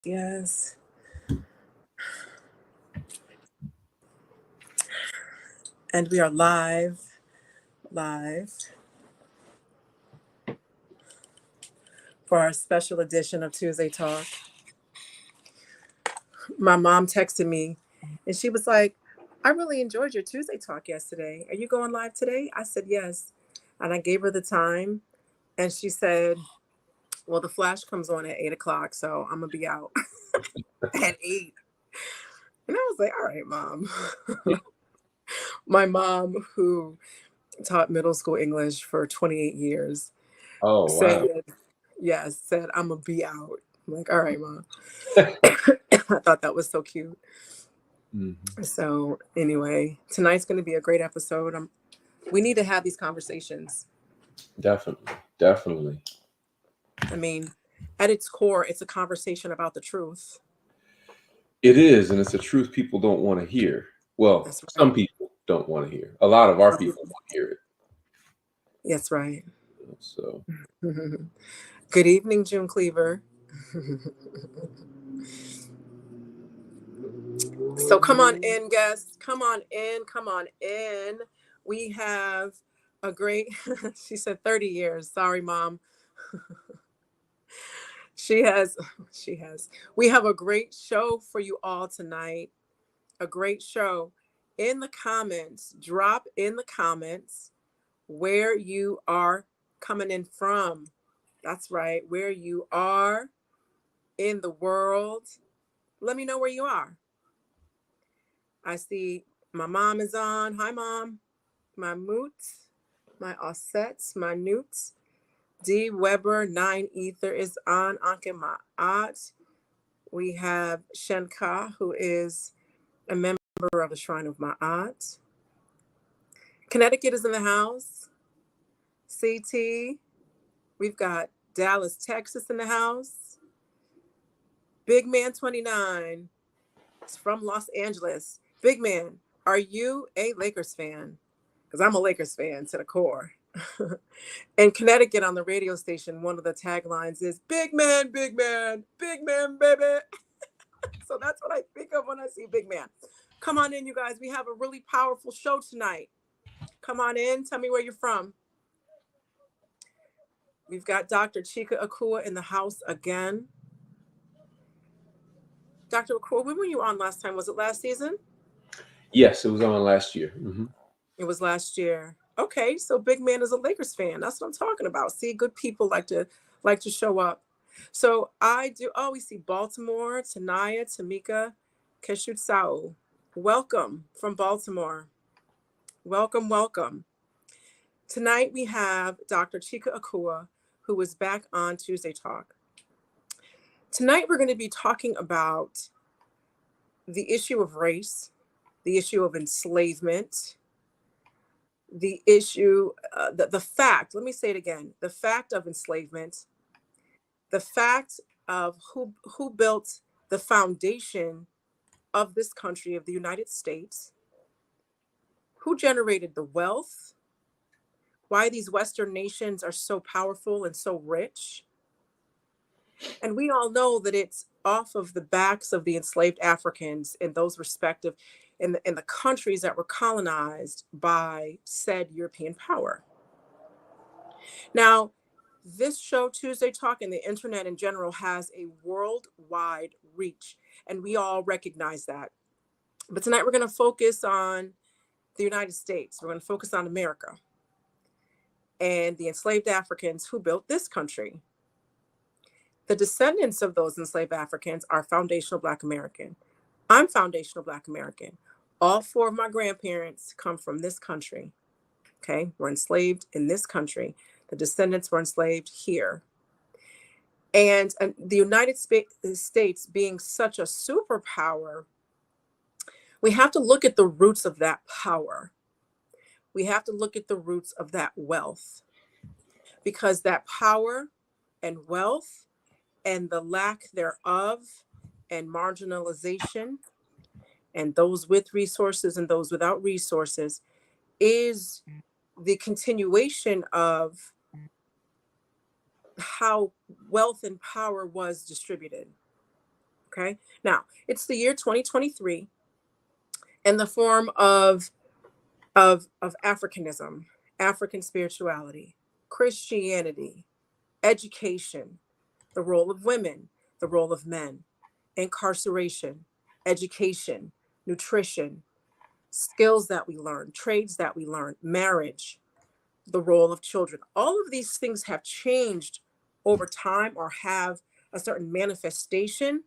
Yes. And we are live for our special edition of Tuesday Talk. My mom texted me and she was like, I really enjoyed your Tuesday Talk yesterday. Are you going live today? I said, yes. And I gave her the time. And she said, well, the flash comes on at 8 o'clock, so I'm going to be out at 8. And I was like, all right, Mom. My mom, who taught middle school English for 28 years, Oh, wow. said, I'm going to be out. I'm like, all right, Mom. I thought that was so cute. Mm-hmm. So anyway, tonight's going to be a great episode. We need to have these conversations. Definitely. I mean, at its core, it's a conversation about the truth. It is, and it's a truth people don't want to hear. Well, right. Some people don't want to hear. A lot of our people want to hear it. That's right. So, good evening, June Cleaver. So come on in, guests. Come on in. We have a great, she said 30 years. Sorry, Mom. She has. We have a great show for you all tonight. A great show. In the comments, drop in the comments where you are coming in from. That's right, where you are in the world. Let me know where you are. I see my mom is on. Hi, Mom. My moots, my offsets, my newts. D. Weber, 9 Ether is on. Anke Ma'at. We have Shenka, who is a member of the Shrine of Ma'at. Connecticut is in the house. CT. We've got Dallas, Texas in the house. Big Man 29. It's from Los Angeles. Big Man, are you a Lakers fan? Because I'm a Lakers fan to the core. In Connecticut on the radio station, one of the taglines is big man, baby. So that's what I think of when I see big man. Come on in, you guys. We have a really powerful show tonight. Come on in. Tell me where you're from. We've got Dr. Chike Akua in the house again. Dr. Akua, when were you on last time? Was it last season? Yes, it was on last year. Mm-hmm. It was last year. Okay, so big man is a Lakers fan. That's what I'm talking about. See, good people like to show up. So I do. Oh, we see Baltimore, Tanaya, Tamika, Keshut Sao. Welcome from Baltimore. Welcome. Tonight we have Dr. Chike Akua, who is back on Tuesday Talk. Tonight we're going to be talking about the issue of race, the issue of enslavement, the issue, the fact, let me say it again, the fact of enslavement, the fact of who built the foundation of this country, of the United States, who generated the wealth, why these Western nations are so powerful and so rich. And we all know that it's off of the backs of the enslaved Africans in those respective, in the countries that were colonized by said European power. Now, this show, Tuesday Talk, and the internet in general has a worldwide reach, and we all recognize that. But tonight we're going to focus on the United States. We're going to focus on America and the enslaved Africans who built this country. The descendants of those enslaved Africans are foundational Black American. I'm foundational Black American. All 4 of my grandparents come from this country. Okay, we're enslaved in this country. The descendants were enslaved here. And the United States being such a superpower, we have to look at the roots of that power. We have to look at the roots of that wealth, because that power and wealth and the lack thereof and marginalization and those with resources and those without resources is the continuation of how wealth and power was distributed. Okay. Now, it's the year 2023, and the form of Africanism, African spirituality, Christianity, education, the role of women, the role of men, incarceration, education, nutrition, skills that we learn, trades that we learn, marriage, the role of children. All of these things have changed over time or have a certain manifestation,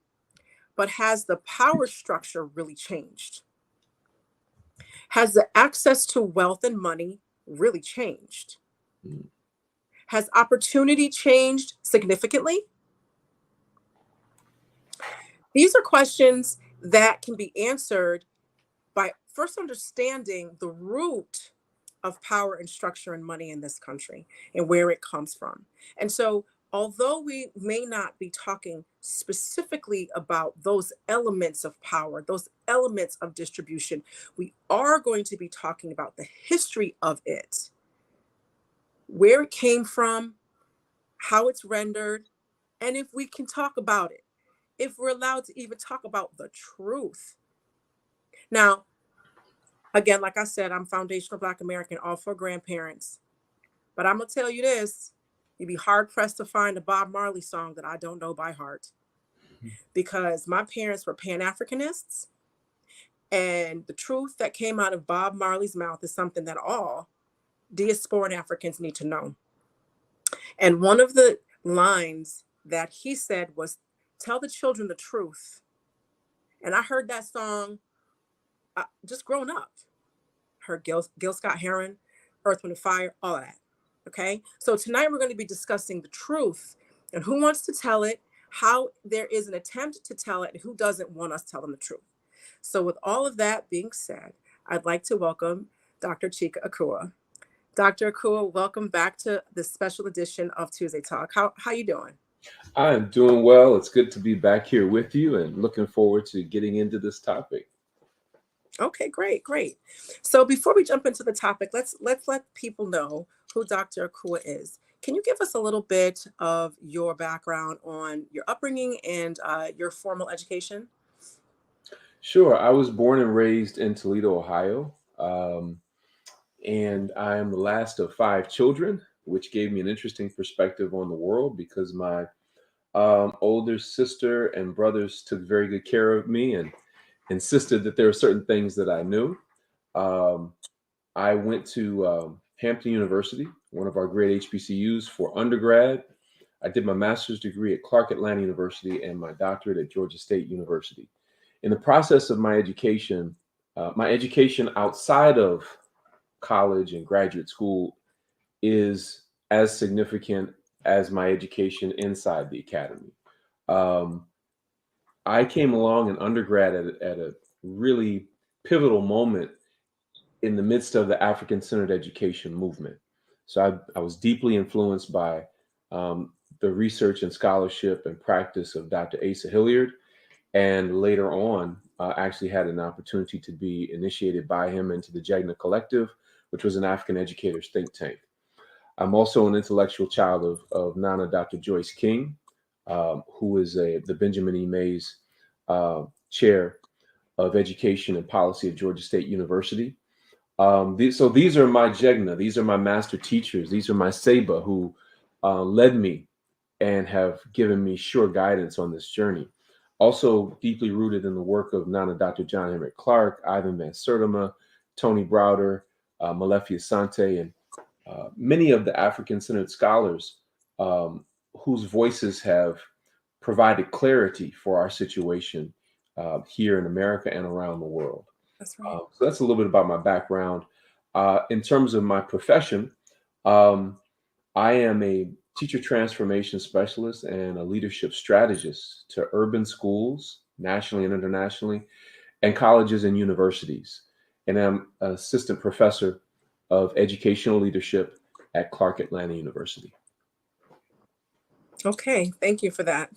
but has the power structure really changed? Has the access to wealth and money really changed? Mm. Has opportunity changed significantly? These are questions that can be answered by first understanding the root of power and structure and money in this country and where it comes from. And so, although we may not be talking specifically about those elements of power, those elements of distribution, we are going to be talking about the history of it, where it came from, how it's rendered, and if we can talk about it, if we're allowed to even talk about the truth. Now, again, like I said, I'm foundational Black American, all for grandparents. But I'm going to tell you this, you'd be hard pressed to find a Bob Marley song that I don't know by heart. Because my parents were Pan-Africanists. And the truth that came out of Bob Marley's mouth is something that all diasporan Africans need to know. And one of the lines that he said was, "Tell the children the truth." And I heard that song just growing up. Heard Gil Scott Heron, Earth, Wind, and Fire, all of that. Okay. So tonight we're going to be discussing the truth and who wants to tell it, how there is an attempt to tell it, and who doesn't want us telling the truth. So with all of that being said, I'd like to welcome Dr. Chike Akua. Dr. Akua, welcome back to this special edition of Tuesday Talk. How you doing? I'm doing well. It's good to be back here with you and looking forward to getting into this topic. Okay, great. So before we jump into the topic, let's let people know who Dr. Akua is. Can you give us a little bit of your background on your upbringing and your formal education? Sure. I was born and raised in Toledo, Ohio, and I am the last of 5 children, which gave me an interesting perspective on the world because my older sister and brothers took very good care of me and insisted that there were certain things that I knew. I went to Hampton University, one of our great HBCUs, for undergrad. I did my master's degree at Clark Atlanta University and my doctorate at Georgia State University. In the process of my education outside of college and graduate school is as significant as my education inside the academy. I came along in undergrad at a really pivotal moment in the midst of the African-centered education movement. So I was deeply influenced by the research and scholarship and practice of Dr. Asa Hilliard, and later on actually had an opportunity to be initiated by him into the Jegna Collective, which was an African educators think tank. I'm also an intellectual child of Nana Dr. Joyce King, who is the Benjamin E. Mays Chair of Education and Policy at Georgia State University. So these are my Jegna, these are my master teachers, these are my Seba who led me and have given me sure guidance on this journey. Also deeply rooted in the work of Nana Dr. John Henrik Clark, Ivan Van Sertima, Tony Browder, Malefi Asante, and many of the African-centered scholars whose voices have provided clarity for our situation here in America and around the world. That's right. So that's a little bit about my background. In terms of my profession, I am a teacher transformation specialist and a leadership strategist to urban schools, nationally and internationally, and colleges and universities. And I'm an assistant professor of educational leadership at Clark Atlanta University. Okay, thank you for that.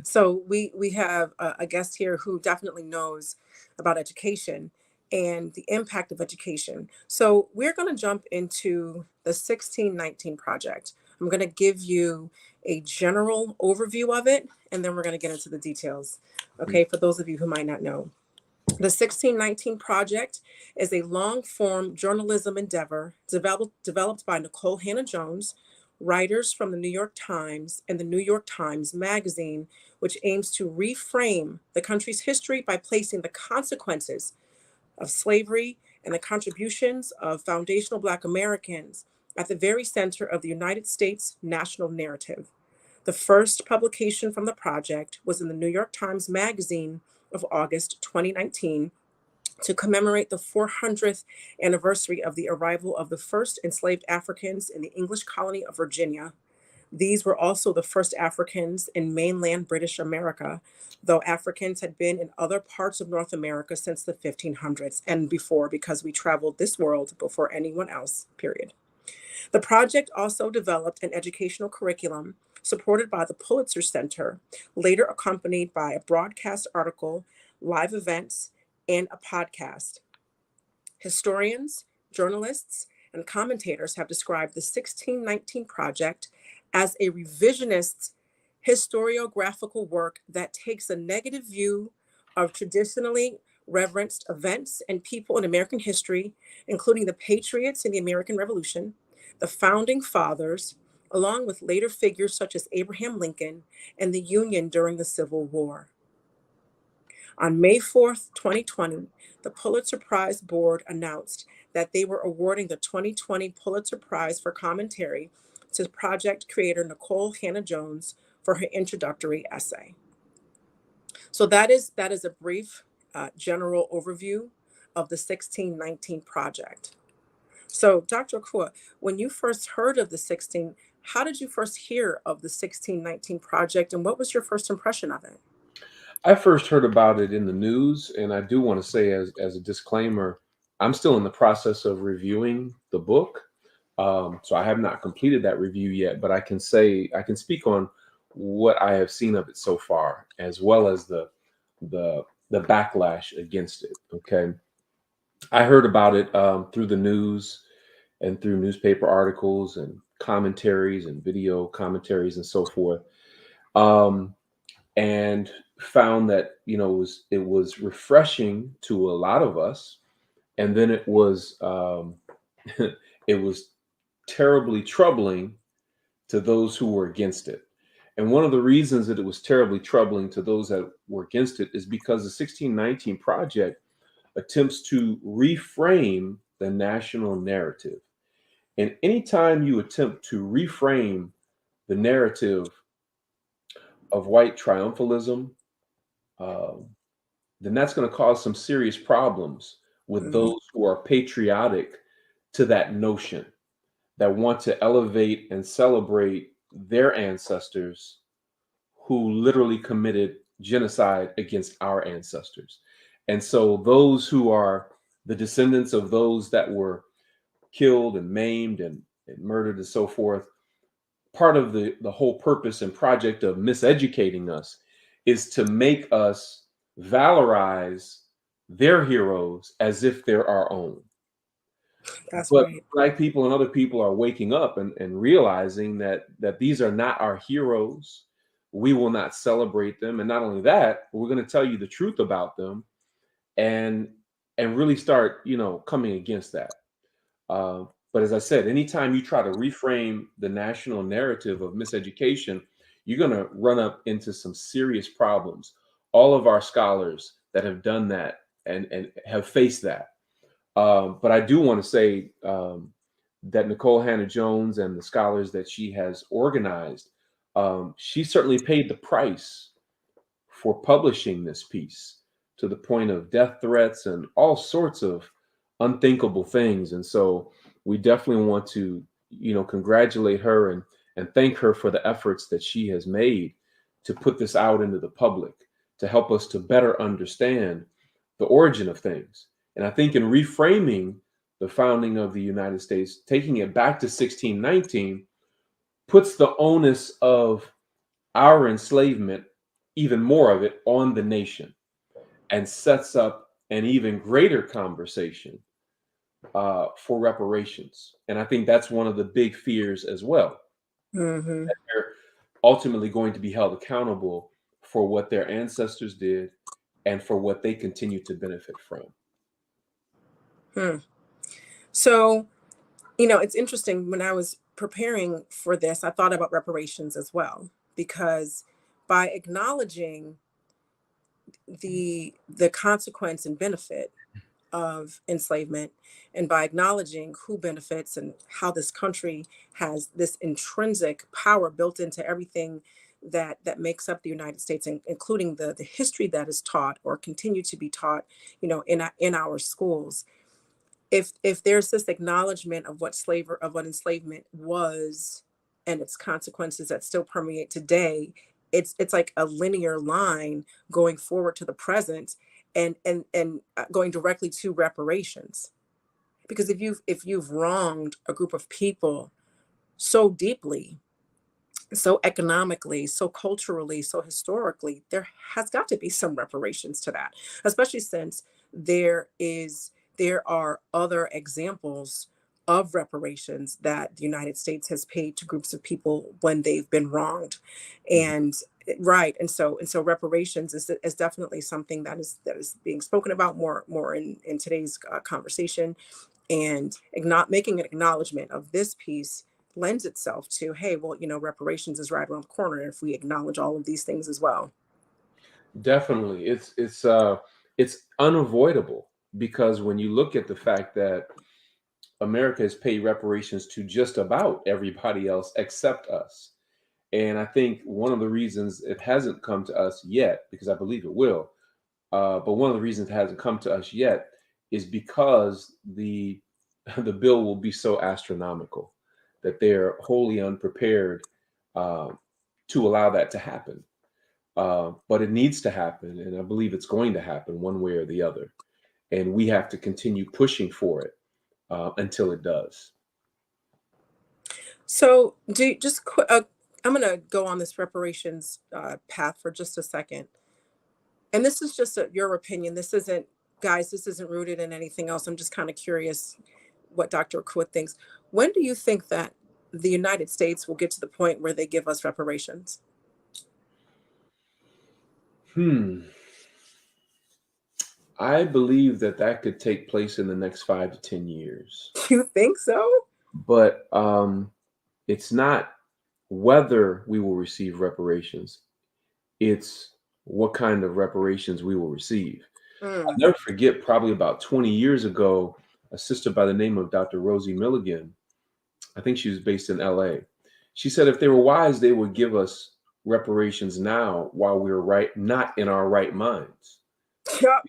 So we have a guest here who definitely knows about education and the impact of education. So we're going to jump into the 1619 project, I'm going to give you a general overview of it, and then we're going to get into the details. Okay, for those of you who might not know. The 1619 Project is a long-form journalism endeavor developed by Nicole Hannah-Jones, writers from the New York Times and the New York Times Magazine, which aims to reframe the country's history by placing the consequences of slavery and the contributions of foundational Black Americans at the very center of the United States national narrative. The first publication from the project was in the New York Times Magazine of August 2019 to commemorate the 400th anniversary of the arrival of the first enslaved Africans in the English colony of Virginia. These were also the first Africans in mainland British America, though Africans had been in other parts of North America since the 1500s and before, because we traveled this world before anyone else, period. The project also developed an educational curriculum supported by the Pulitzer Center, later accompanied by a broadcast article, live events, and a podcast. Historians, journalists, and commentators have described the 1619 Project as a revisionist historiographical work that takes a negative view of traditionally reverenced events and people in American history, including the patriots in the American Revolution, the founding fathers, along with later figures such as Abraham Lincoln and the Union during the Civil War. On May 4th, 2020, the Pulitzer Prize Board announced that they were awarding the 2020 Pulitzer Prize for Commentary to project creator Nicole Hannah-Jones for her introductory essay. So that is a brief general overview of the 1619 Project. So, Dr. Akua, when you first heard of how did you first hear of the 1619 Project, and what was your first impression of it? I first heard about it in the news, and I do want to say, as a disclaimer, I'm still in the process of reviewing the book, so I have not completed that review yet. But I can speak on what I have seen of it so far, as well as the backlash against it. Okay, I heard about it through the news and through newspaper articles and commentaries and video commentaries and so forth. And found that it was refreshing to a lot of us, and then it was it was terribly troubling to those who were against it. And one of the reasons that it was terribly troubling to those that were against it is because the 1619 Project attempts to reframe the national narrative. And anytime you attempt to reframe the narrative of white triumphalism, then that's going to cause some serious problems with those who are patriotic to that notion, that want to elevate and celebrate their ancestors who literally committed genocide against our ancestors. And so those who are the descendants of those that were killed and maimed and murdered and so forth, part of the whole purpose and project of miseducating us is to make us valorize their heroes as if they're our own. That's But right. Black people and other people are waking up and realizing that these are not our heroes. We will not celebrate them. And not only that, we're going to tell you the truth about them and really start, coming against that. But as I said, anytime you try to reframe the national narrative of miseducation, you're going to run up into some serious problems. All of our scholars that have done that and have faced that. But I do want to say that Nicole Hannah-Jones and the scholars that she has organized, she certainly paid the price for publishing this piece, to the point of death threats and all sorts of unthinkable things. And so we definitely want to, congratulate her and thank her for the efforts that she has made to put this out into the public, to help us to better understand the origin of things. And I think in reframing the founding of the United States, taking it back to 1619, puts the onus of our enslavement, even more of it, on the nation, and sets up an even greater conversation for reparations. And I think that's one of the big fears as well. Mm-hmm. They're ultimately going to be held accountable for what their ancestors did and for what they continue to benefit from. Hmm. So, it's interesting. When I was preparing for this, I thought about reparations as well, because by acknowledging the consequence and benefit of enslavement, and by acknowledging who benefits and how this country has this intrinsic power built into everything that makes up the United States, including the history that is taught or continue to be taught, in our schools. If there's this acknowledgement of what enslavement was and its consequences that still permeate today, it's like a linear line going forward to the present, and going directly to reparations. Because if you've wronged a group of people so deeply, so economically, so culturally, so historically, there has got to be some reparations to that, especially since there are other examples of reparations that the United States has paid to groups of people when they've been wronged. Mhm. And right, and so reparations is definitely something that is being spoken about more in today's conversation, and making an acknowledgement of this piece lends itself to, hey, well, reparations is right around the corner if we acknowledge all of these things as well. Definitely. It's unavoidable because when you look at the fact that America has paid reparations to just about everybody else except us. And I think one of the reasons it hasn't come to us yet, because I believe it will, but one of the reasons it hasn't come to us yet is because the the bill will be so astronomical that they're wholly unprepared uh, to allow that to happen. But it needs to happen, and I believe it's going to happen one way or the other. And we have to continue pushing for it until it does. So I'm going to go on this reparations path for just a second. And this is just your opinion. This isn't, guys, this isn't rooted in anything else. I'm just kind of curious what Dr. Akua thinks. When do you think that the United States will get to the point where they give us reparations? Hmm. I believe that that could take place in the next 5 to 10 years. You think so? But it's not whether we will receive reparations, it's what kind of reparations we will receive. I'll Mm. never forget, probably about 20 years ago, a sister by the name of Dr. Rosie Milligan, I think she was based in LA. She said if they were wise, they would give us reparations now while we were not in our right minds. Yep.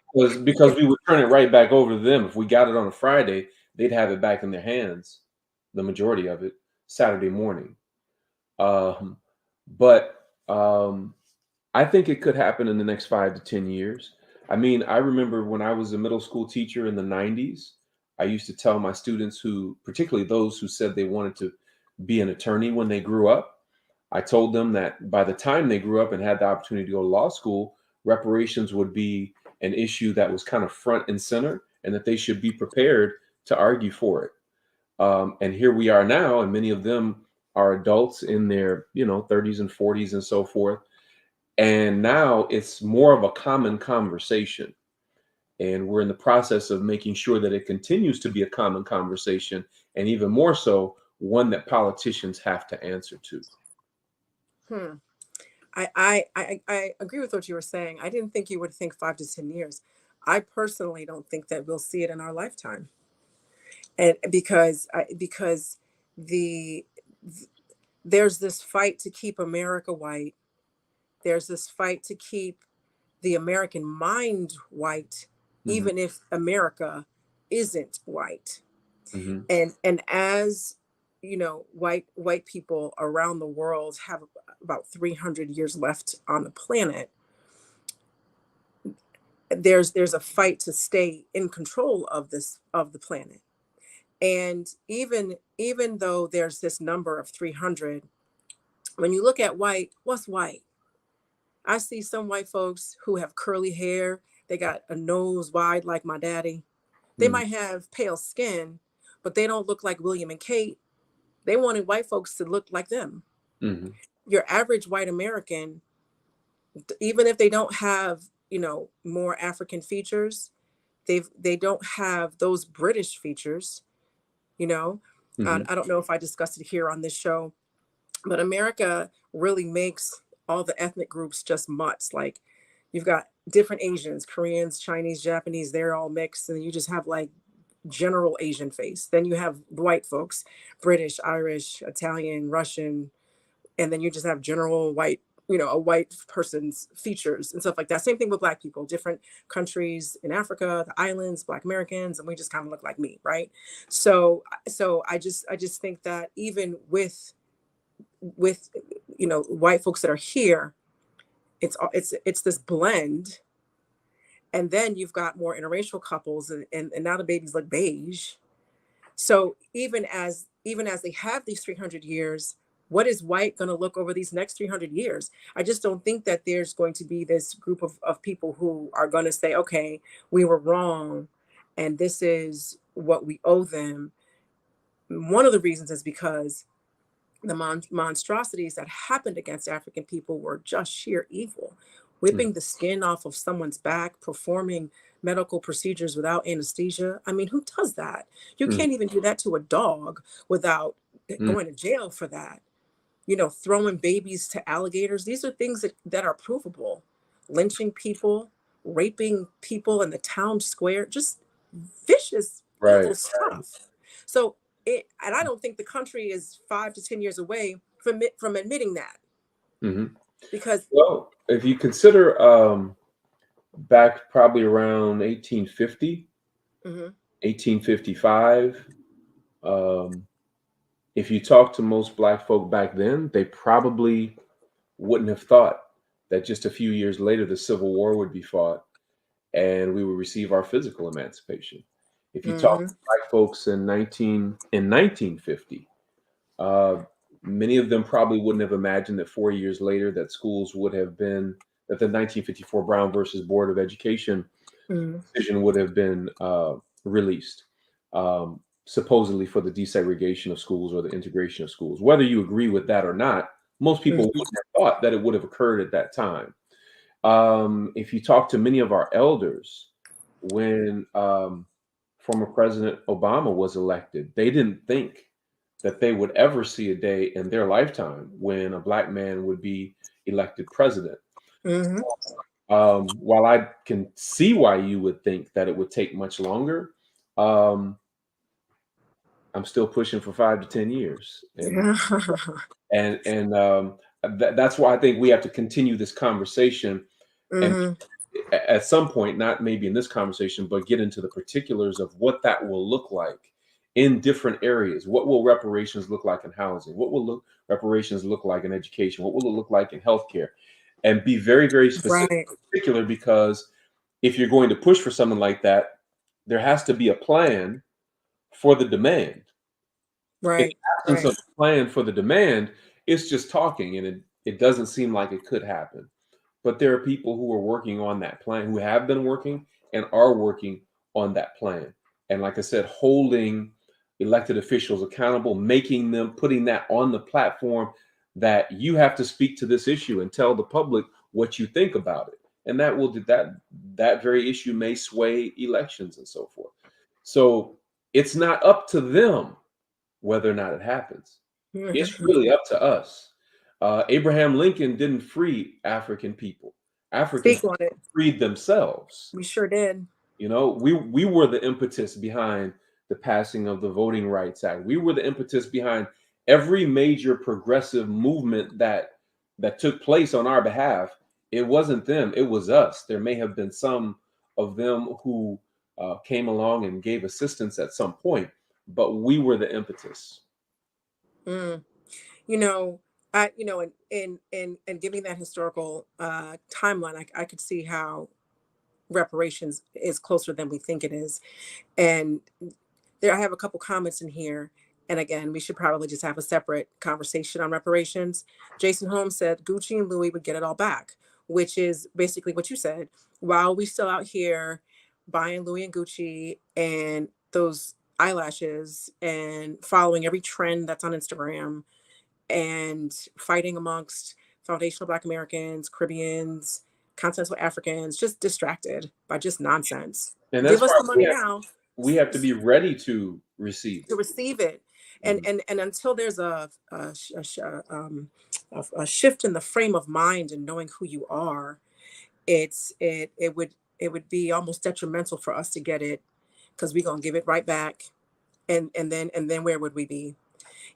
Because we would turn it right back over to them. If we got it on a Friday, they'd have it back in their hands, the majority of it, Saturday morning. Um, but I think it could happen in the next 5 to 10 years. I mean, I remember when I was a middle school teacher in the 90s, I used to tell my students who, particularly those who said they wanted to be an attorney when they grew up, I told them that by the time they grew up and had the opportunity to go to law school, reparations would be an issue that was kind of front and center, and that they should be prepared to argue for it. And here we are now, and many of them are adults in their 30s and 40s and so forth. And now it's more of a common conversation. And we're in the process of making sure that it continues to be a common conversation, and even more so, one that politicians have to answer to. Hmm. I agree with what you were saying. I didn't think you would think 5 to 10 years. I personally don't think that we'll see it in our lifetime, and because the there's this fight to keep America white. There's this fight to keep the American mind white, Hmm. even if America isn't white. Hmm. And as white people around the world have about 300 years left on the planet. There's a fight to stay in control of the planet. And even though there's this number of 300, when you look at white, what's white? I see some white folks who have curly hair. They got a nose wide like my daddy. They Hmm. might have pale skin, but they don't look like William and Kate. They wanted white folks to look like them. Mm-hmm. Your average white American, even if they don't have, more African features, they don't have those British features, you know. Mm-hmm. I don't know if I discussed it here on this show, but America really makes all the ethnic groups just mutts. Like, you've got different Asians, Koreans, Chinese, Japanese, they're all mixed, and you just have like general Asian face. Then you have white folks, British, Irish, Italian, Russian, and then you just have general white, a white person's features and stuff like that. Same thing with black people, different countries in Africa, the islands, black Americans, and we just kind of look like me, right? So I just think that even with white folks that are here, it's this blend. And then you've got more interracial couples, and now the babies look beige. So even as they have these 300 years, what is white going to look over these next 300 years? I just don't think that there's going to be this group of people who are going to say, okay, we were wrong, and this is what we owe them. One of the reasons is because the monstrosities that happened against African people were just sheer evil. Whipping the skin off of someone's back, performing medical procedures without anesthesia. I mean, who does that? You Mm-hmm. can't even do that to a dog without going to jail for that. Throwing babies to alligators. These are things that are provable. Lynching people, raping people in the town square, just vicious, Right. evil stuff. So and I don't think the country is 5 to 10 years away from admitting that, Mm-hmm. because Well, if you consider back probably around 1850, mhm, 1855, um, if you talk to most black folk back then, they probably wouldn't have thought that just a few years later the Civil War would be fought and we would receive our physical emancipation. If you talk mhm, to black folks in 1950, uh, many of them probably wouldn't have imagined that 4 years later that schools would have been that the 1954 Brown versus Board of Education mhm, decision would have been released, supposedly for the desegregation of schools or the integration of schools. Whether you agree with that or not, most people mhm, wouldn't have thought that it would have occurred at that time. If you talk to many of our elders, when former President Obama was elected, they didn't think that they would ever see a day in their lifetime when a black man would be elected president. mhm. While I can see why you would think that it would take much longer, um, I'm still pushing for 5 to 10 years, and Yeah. and and um, that's why I think we have to continue this conversation, and Mhm. at some point, not maybe in this conversation, but get into the particulars of what that will look like in different areas. What will reparations look like in housing? What will reparations look like in education? What will it look like in healthcare? And be very, very specific, Right, particular, because if you're going to push for something like that, there has to be a plan for the demand. In right, the absence right, of a plan for the demand, it's just talking, and it doesn't seem like it could happen. But there are people who are working on that plan, who have been working and are working on that plan. And like I said, holding elected officials accountable, making them, putting that on the platform that you have to speak to this issue and tell the public what you think about it. And that will do that very issue may sway elections and so forth. So it's not up to them whether or not it happens. It's really up to us. Abraham Lincoln didn't free African people. African speak on people it. freed themselves. We sure did. We were the impetus behind the passing of the Voting Rights Act. We were the impetus behind every major progressive movement that took place on our behalf. It wasn't them, it was us. There may have been some of them who came along and gave assistance at some point, but we were the impetus. Mm. you know in giving that historical timeline, I could see how reparations is closer than we think it is. And I have a couple comments in here. And again, we should probably just have a separate conversation on reparations. Jason Holmes said Gucci and Louis would get it all back, which is basically what you said. While we still out here buying Louis and Gucci and those eyelashes and following every trend that's on Instagram, and fighting amongst foundational Black Americans, Caribbeans, continental Africans, just distracted by just nonsense. And Give that's us why the money now we have to be ready to receive to it. receive it, and Mhm. and until there's a shift in the frame of mind and knowing who you are, it would be almost detrimental for us to get it, because we're gonna give it right back, and then where would we be?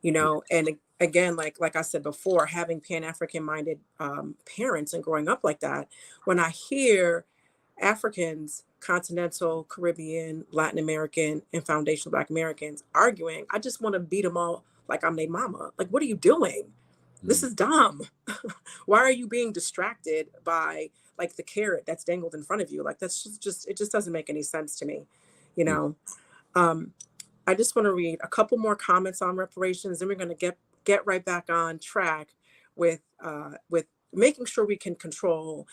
You Yeah. know, and again, like I said before, having Pan-African minded parents and growing up like that, when I hear Africans, continental, Caribbean, Latin American, and foundational Black Americans arguing, I just want to beat them all like I'm their mama. Like, what are you doing? This Mhm. is dumb. Why are you being distracted by like the carrot that's dangled in front of you? Like, that's just it just doesn't make any sense to me, you Yeah. know. Um, I just want to read a couple more comments on reparations, and we're going to get right back on track with making sure we can control,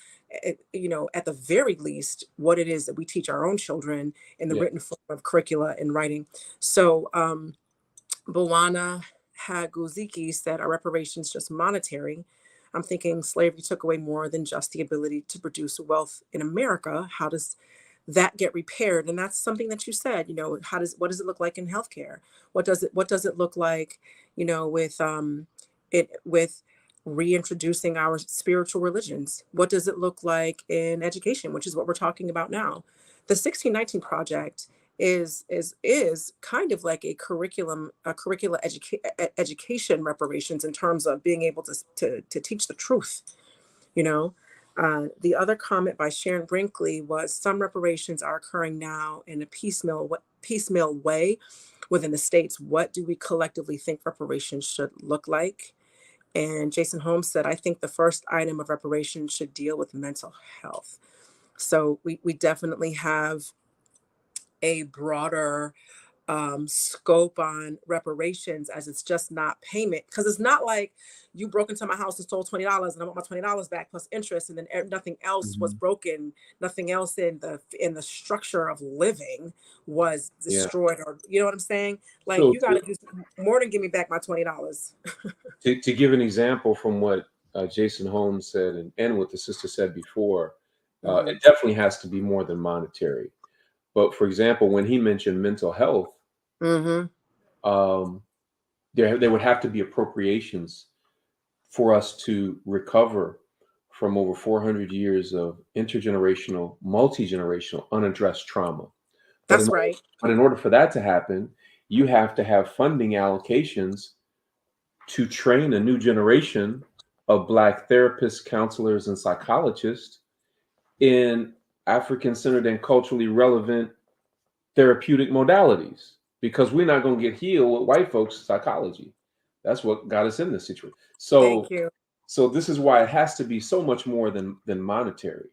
you know, at the very least, what it is that we teach our own children in the Yeah. written form of curricula and writing. So, Bawana Haguziki said, "Are reparations just monetary?" I'm thinking slavery took away more than just the ability to produce wealth in America. How does that get repaired? And that's something that you said. You know, what does it look like in healthcare? What does it look like? You know, with reintroducing our spiritual religions. What does it look like in education, which is what we're talking about now? The 1619 project is kind of like education reparations in terms of being able to teach the truth, you know. The other comment by Sharon Brinkley was, some reparations are occurring now in a piecemeal way within the states. What do we collectively think reparations should look like? And Jason Holmes said, I think the first item of reparations should deal with mental health. So we definitely have a broader scope on reparations, as it's just not payment, because it's not like you broke into my house and stole $20 and I want my $20 back plus interest, and then nothing else was Mhm. broken, nothing else in the structure of living was Yeah. destroyed, or you know what I'm saying? Like, So you got to do more than give me back my $20. to give an example from what Jason Holmes said, and what the sister said before, Hmm. it definitely has to be more than monetary. But for example, when he mentioned mental health, Hmm. um, there would have to be appropriations for us to recover from over 400 years of intergenerational, multi-generational, unaddressed trauma. But That's right. in order for that to happen, you have to have funding allocations to train a new generation of Black therapists, counselors, and psychologists in African-centered and culturally relevant therapeutic modalities, because we're not going to get healed with white folks' psychology. That's what got us in this situation. Thank So, you. this is why it has to be so much more than monetary.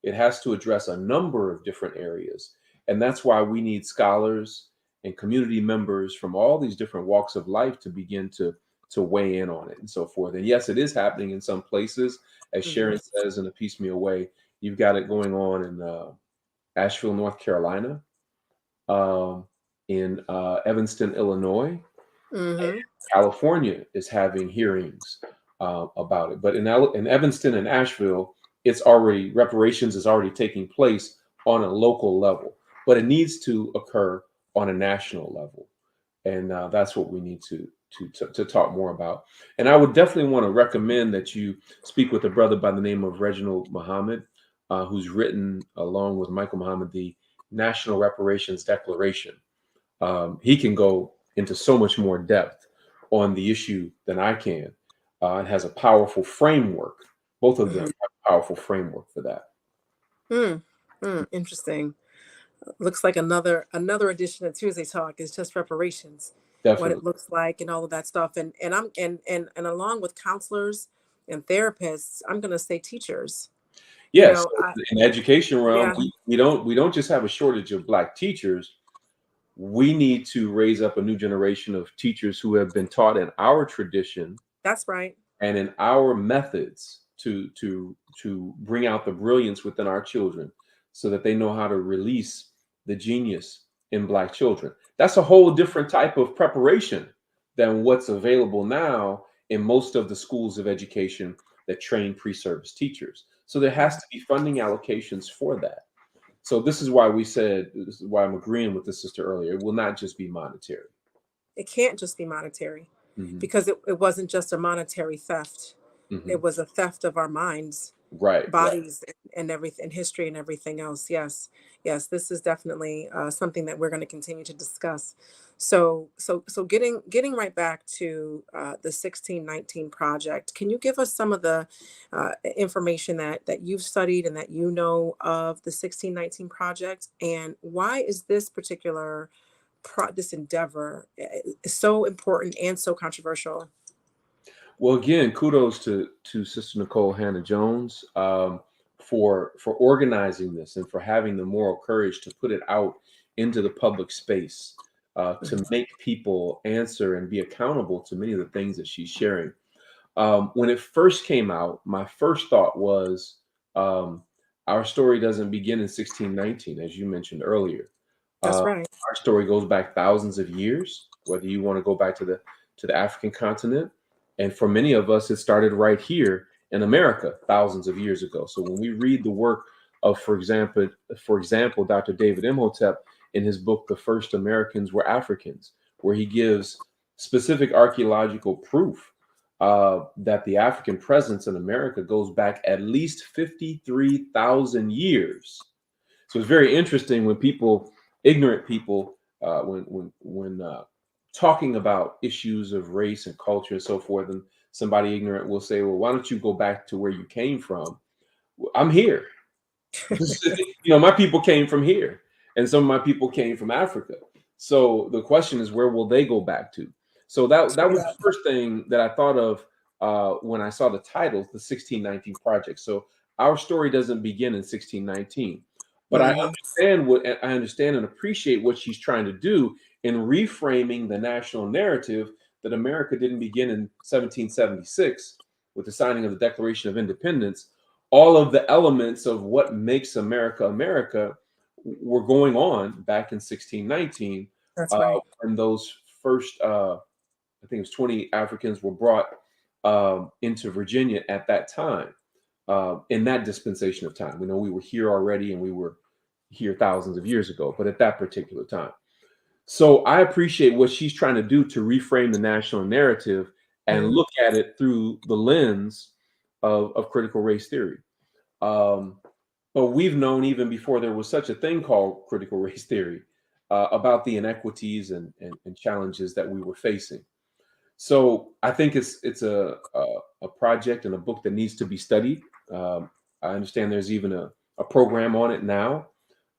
It has to address a number of different areas, and that's why we need scholars and community members from all these different walks of life to begin to weigh in on it and so forth. And yes, it is happening in some places, as Hmm. Sharon says, in a piecemeal way. You've got it going on in Asheville, North Carolina, um, in Evanston, Illinois. Hmm. California is having hearings about it. But in Evanston and Asheville, it's already, reparations is already taking place on a local level, but it needs to occur on a national level, and that's what we need to talk more about. And I would definitely want to recommend that you speak with a brother by the name of Reginald Muhammad, who's written, along with Michael Muhammad, the National Reparations Declaration. He can go into so much more depth on the issue than I can. It has a powerful framework. Both of them Hmm. have a powerful framework for that. Mm. Mm. Interesting. Looks like another edition of Tuesday Talk is just reparations, what Definitely. it looks like and all of that stuff. And I'm and along with counselors and therapists, I'm gonna say teachers. You Yes, know, I in the education realm, yeah, we don't just have a shortage of Black teachers. We need to raise up a new generation of teachers who have been taught in our tradition that's right. and in our methods to bring out the brilliance within our children, so that they know how to release the genius in Black children. That's a whole different type of preparation than what's available now in most of the schools of education that train pre-service teachers. So there has to be funding allocations for that. So this is why this is why I'm agreeing with the sister earlier. It will not just be monetary. It can't just be monetary, Hmm. because it wasn't just a monetary theft. Hmm. It was a theft of our minds, Right, right. bodies, and everything, history and everything else. Yes, yes, this is definitely something that we're going to continue to discuss. So getting right back to the 1619 project, can you give us some of the information that you've studied and that you know of the 1619 project, and why is this particular this endeavor is so important and so controversial? Well, again, kudos to Sister Nicole Hannah Jones, for organizing this and for having the moral courage to put it out into the public space, to Mhm. make people answer and be accountable to many of the things that she's sharing. When it first came out, my first thought was, um, our story doesn't begin in 1619, as you mentioned earlier. That's Uh, right. our story goes back thousands of years, whether you want to go back to the African continent, and for many of us, it started right here in America thousands of years ago. So when we read the work of, for example, Dr. David Imhotep in his book, "The First Americans Were Africans," where he gives specific archaeological proof that the African presence in America goes back at least 53,000 years. So it's very interesting when ignorant people, when talking about issues of race and culture and so forth, and somebody ignorant will say, "Well, why don't you go back to where you came from?" Well, I'm here. My people came from here, and some of my people came from Africa. So the question is, where will they go back to? So that was Yeah. the first thing that I thought of when I saw the title, the 1619 Project. So our story doesn't begin in 1619, but Mhm. I understand and appreciate what she's trying to do in reframing the national narrative that America didn't begin in 1776 with the signing of the Declaration of Independence. All of the elements of what makes America America were going on back in 1619, That's right. when those first, I think it was 20 Africans were brought into Virginia at that time, in that dispensation of time. We know we were here already and we were here thousands of years ago, but at that particular time. So I appreciate what she's trying to do to reframe the national narrative and Mhm. look at it through the lens of critical race theory. Um, but we've known even before there was such a thing called critical race theory, about the inequities and challenges that we were facing. So I think it's a project and a book that needs to be studied. I understand there's even a program on it now,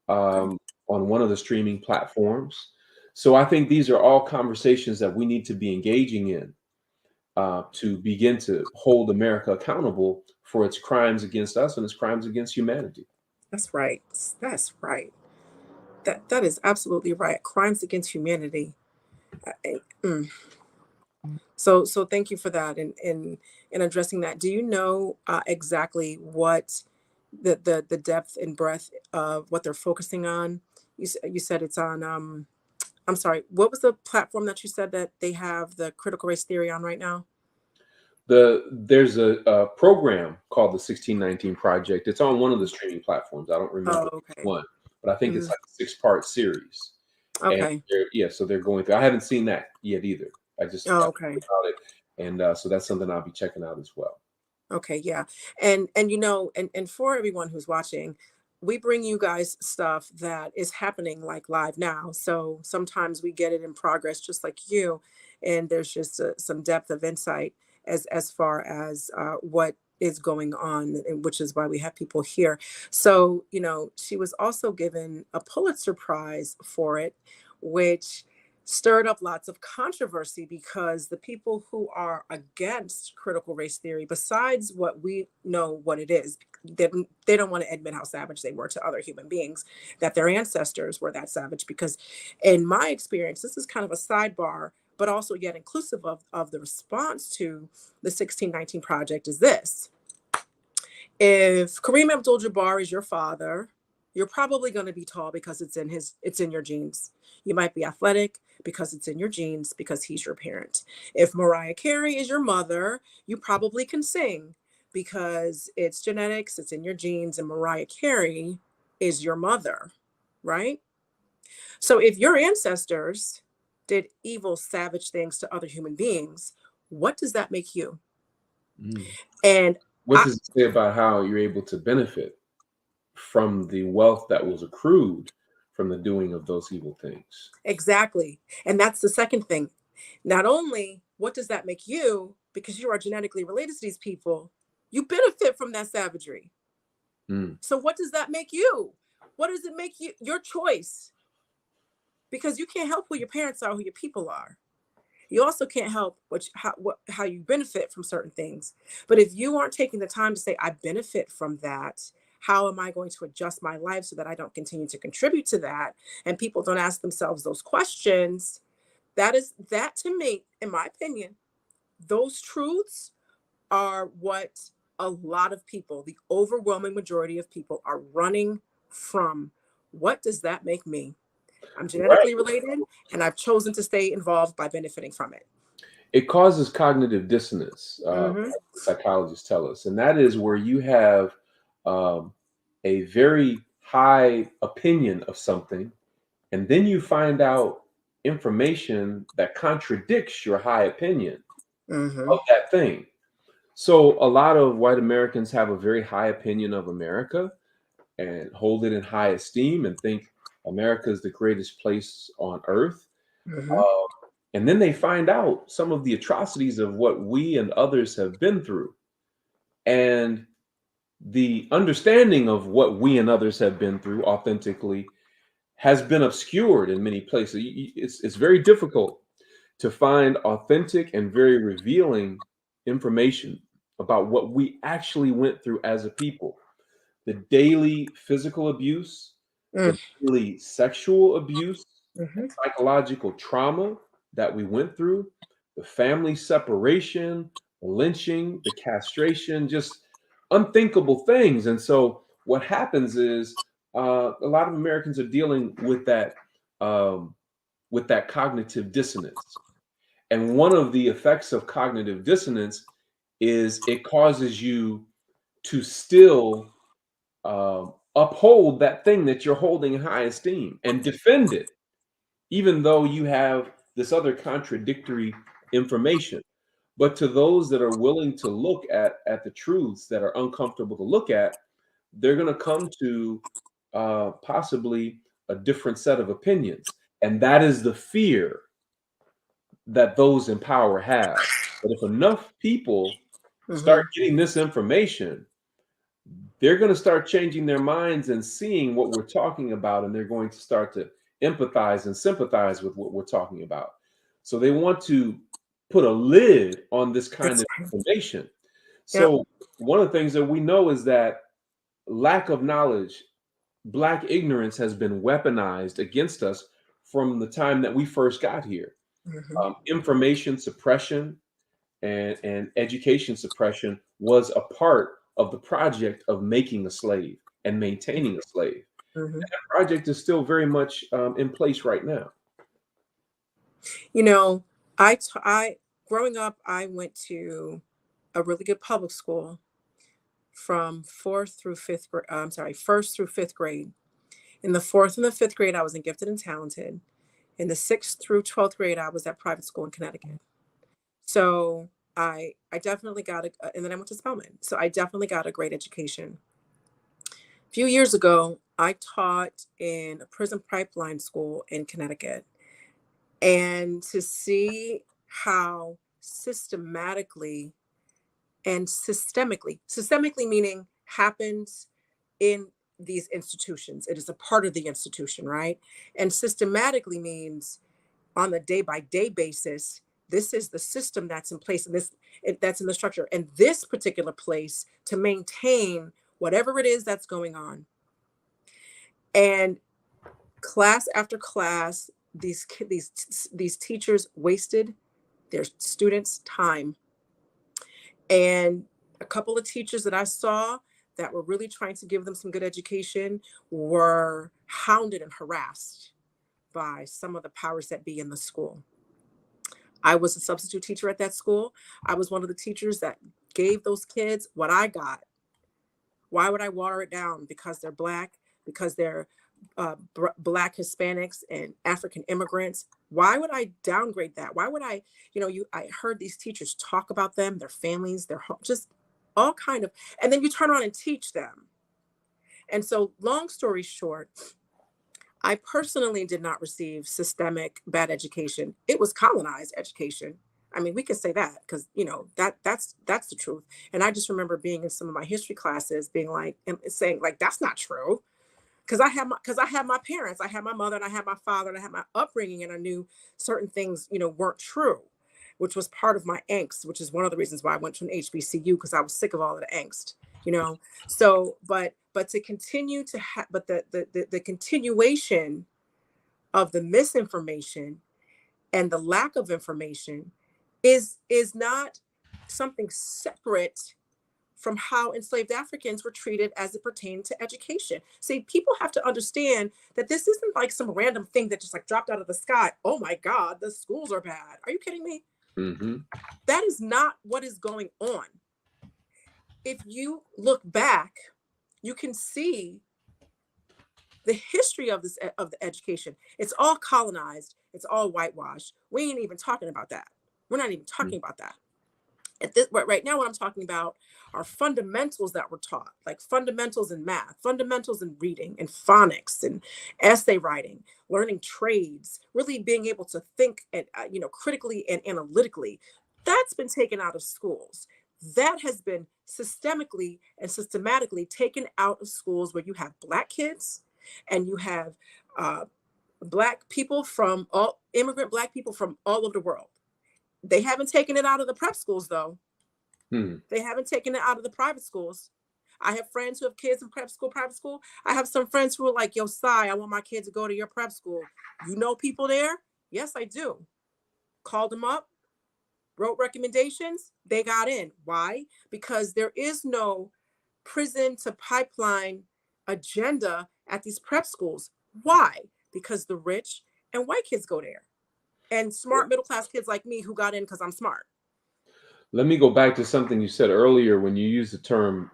Okay. on one of the streaming platforms. So I think these are all conversations that we need to be engaging in, to begin to hold America accountable for its crimes against us and its crimes against humanity. That's right. That's right. That is absolutely right. Crimes against humanity. Mm. So thank you for that, and addressing that. Do you know exactly what the depth and breadth of what they're focusing on? You said it's on. I'm sorry. What was the platform that you said that they have the critical race theory on right now? There's a program called the 1619 Project. It's on one of the streaming platforms. I don't remember Oh, which okay. one, but I think it's Mhm. like a 6-part series. And Okay. so they're going through. I haven't seen that yet either. I Oh, heard okay. about it, and so that's something I'll be checking out as well. Okay, yeah. And and for everyone who's watching, we bring you guys stuff that is happening like live now. So sometimes we get it in progress just like you, and there's just some depth of insight as far as what is going on, and which is why we have people here. So, she was also given a Pulitzer Prize for it, which stirred up lots of controversy because the people who are against critical race theory, besides what we know what it is, they don't want to admit how savage they were to other human beings, that their ancestors were that savage. Because, in my experience, this is kind of a sidebar, but also yet inclusive of the response to the 1619 Project, is this: if Kareem Abdul Jabbar is your father, You're probably going to be tall because it's in your genes. You might be athletic because it's in your genes because he's your parent. If Mariah Carey is your mother, you probably can sing because it's genetics, it's in your genes, and Mariah Carey is your mother, right? So if your ancestors did evil, savage things to other human beings, what does that make you? Mm. And What does it say about how you're able to benefit from the wealth that was accrued from the doing of those evil things? exactly. And that's the second thing. Not only what does that make you, because you are genetically related to these people, you benefit from that savagery. Mm. So what does that make you? What does it make you? Your choice. Because you can't help who your parents are, who your people are. You also can't help how you benefit from certain things. But if you aren't taking the time to say, I benefit from that, how am I going to adjust my life so that I don't continue to contribute to that? And people don't ask themselves those questions. That to me, in my opinion, those truths are what a lot of people, the overwhelming majority of people, are running from. What does that make me? I'm Right. genetically related, and I've chosen to stay involved by benefiting from it. It causes cognitive dissonance, Mm-hmm. psychologists tell us, and that is where you have um, a very high opinion of something, and then you find out information that contradicts your high opinion Mm-hmm. of that thing. So a lot of white Americans have a very high opinion of America and hold it in high esteem and think America is the greatest place on earth. Mm-hmm. Uh, and then they find out some of the atrocities of what we and others have been through. And the understanding of what we and others have been through authentically has been obscured in many places. It's very difficult to find authentic and very revealing information about what we actually went through as a people. The daily physical abuse, the daily sexual abuse, Mm-hmm. psychological trauma that we went through, the family separation, the lynching, the castration, just unthinkable things. And so what happens is a lot of Americans are dealing um, with that cognitive dissonance. And one of the effects of cognitive dissonance is it causes you to still uphold that thing that you're holding in high esteem and defend it, even though you have this other contradictory information. But to those that are willing to look at the truths that are uncomfortable to look at, they're going to come to possibly a different set of opinions. And that is the fear that those in power have. But if enough people Mm-hmm. start getting this information, they're going to start changing their minds and seeing what we're talking about, and they're going to start to empathize and sympathize with what we're talking about. So they want to put a lid on this kind It's of information. Yep. So one of the things that we know is that lack of knowledge, Black ignorance has been weaponized against us from the time that we first got here. Mm-hmm. Information suppression and education suppression was a part of the project of making a slave and maintaining a slave. Mm-hmm. That project is still very much in place right now. You know, I growing up, I went to a really good public school from fourth through fifth grade. I'm sorry, first through fifth grade. In the fourth and the fifth grade, I was in gifted and talented. In the sixth through 12th grade, I was at private school in Connecticut. So I definitely got and then I went to Spelman. So I definitely got a great education. A few years ago, I taught in a prison pipeline school in Connecticut. And to see how systematically and systemically meaning happens in these institutions. It is a part of the institution, right? And systematically means on a day by day basis, this is the system that's in place and that's in the structure and this particular place to maintain whatever it is that's going on. And class after class, these teachers wasted their students' time. And a couple of teachers that I saw that were really trying to give them some good education were hounded and harassed by some of the powers that be in the school. I was a substitute teacher at that school. I was one of the teachers that gave those kids what I got. Why would I water it down? Because they're Black, because they're Black Hispanics and African immigrants. Why would I downgrade that? Why would I, I heard these teachers talk about them, their families, their home, just all kind of, and then you turn around and teach them. And so long story short, I personally did not receive systemic bad education. It was colonized education. I mean, we can say that because that's the truth. And I just remember being in some of my history classes, being like, and saying like, that's not true. Because I had my parents, I had my mother, and I had my father, and I had my upbringing, and I knew certain things, weren't true, which was part of my angst, which is one of the reasons why I went to an HBCU, because I was sick of all of the angst, So, but to continue to have, but the continuation of the misinformation and the lack of information is not something separate from how enslaved Africans were treated as it pertained to education. See, people have to understand that this isn't like some random thing that just like dropped out of the sky. Oh my God, the schools are bad. Are you kidding me? Mm-hmm. That is not what is going on. If you look back, you can see the history of the education. It's all colonized. It's all whitewashed. We ain't even talking about that. We're not even talking about that. Right now, what I'm talking about are fundamentals that were taught, like fundamentals in math, fundamentals in reading and phonics and essay writing, learning trades, really being able to think and critically and analytically. That's been taken out of schools. That has been systemically and systematically taken out of schools, where you have Black kids and you have Black people immigrant Black people from all over the world. They haven't taken it out of the prep schools, though. They haven't taken it out of the private schools. I have friends who have kids in private school. I have some friends who are like, yo, Sai, I want my kid to go to your prep school. You know people there? Yes, I do. Called them up, wrote recommendations. They got in. Why? Because there is no prison to pipeline agenda at these prep schools. Why? Because the rich and white kids go there. And smart middle-class kids like me who got in because I'm smart. Let me go back to something you said earlier when you used the term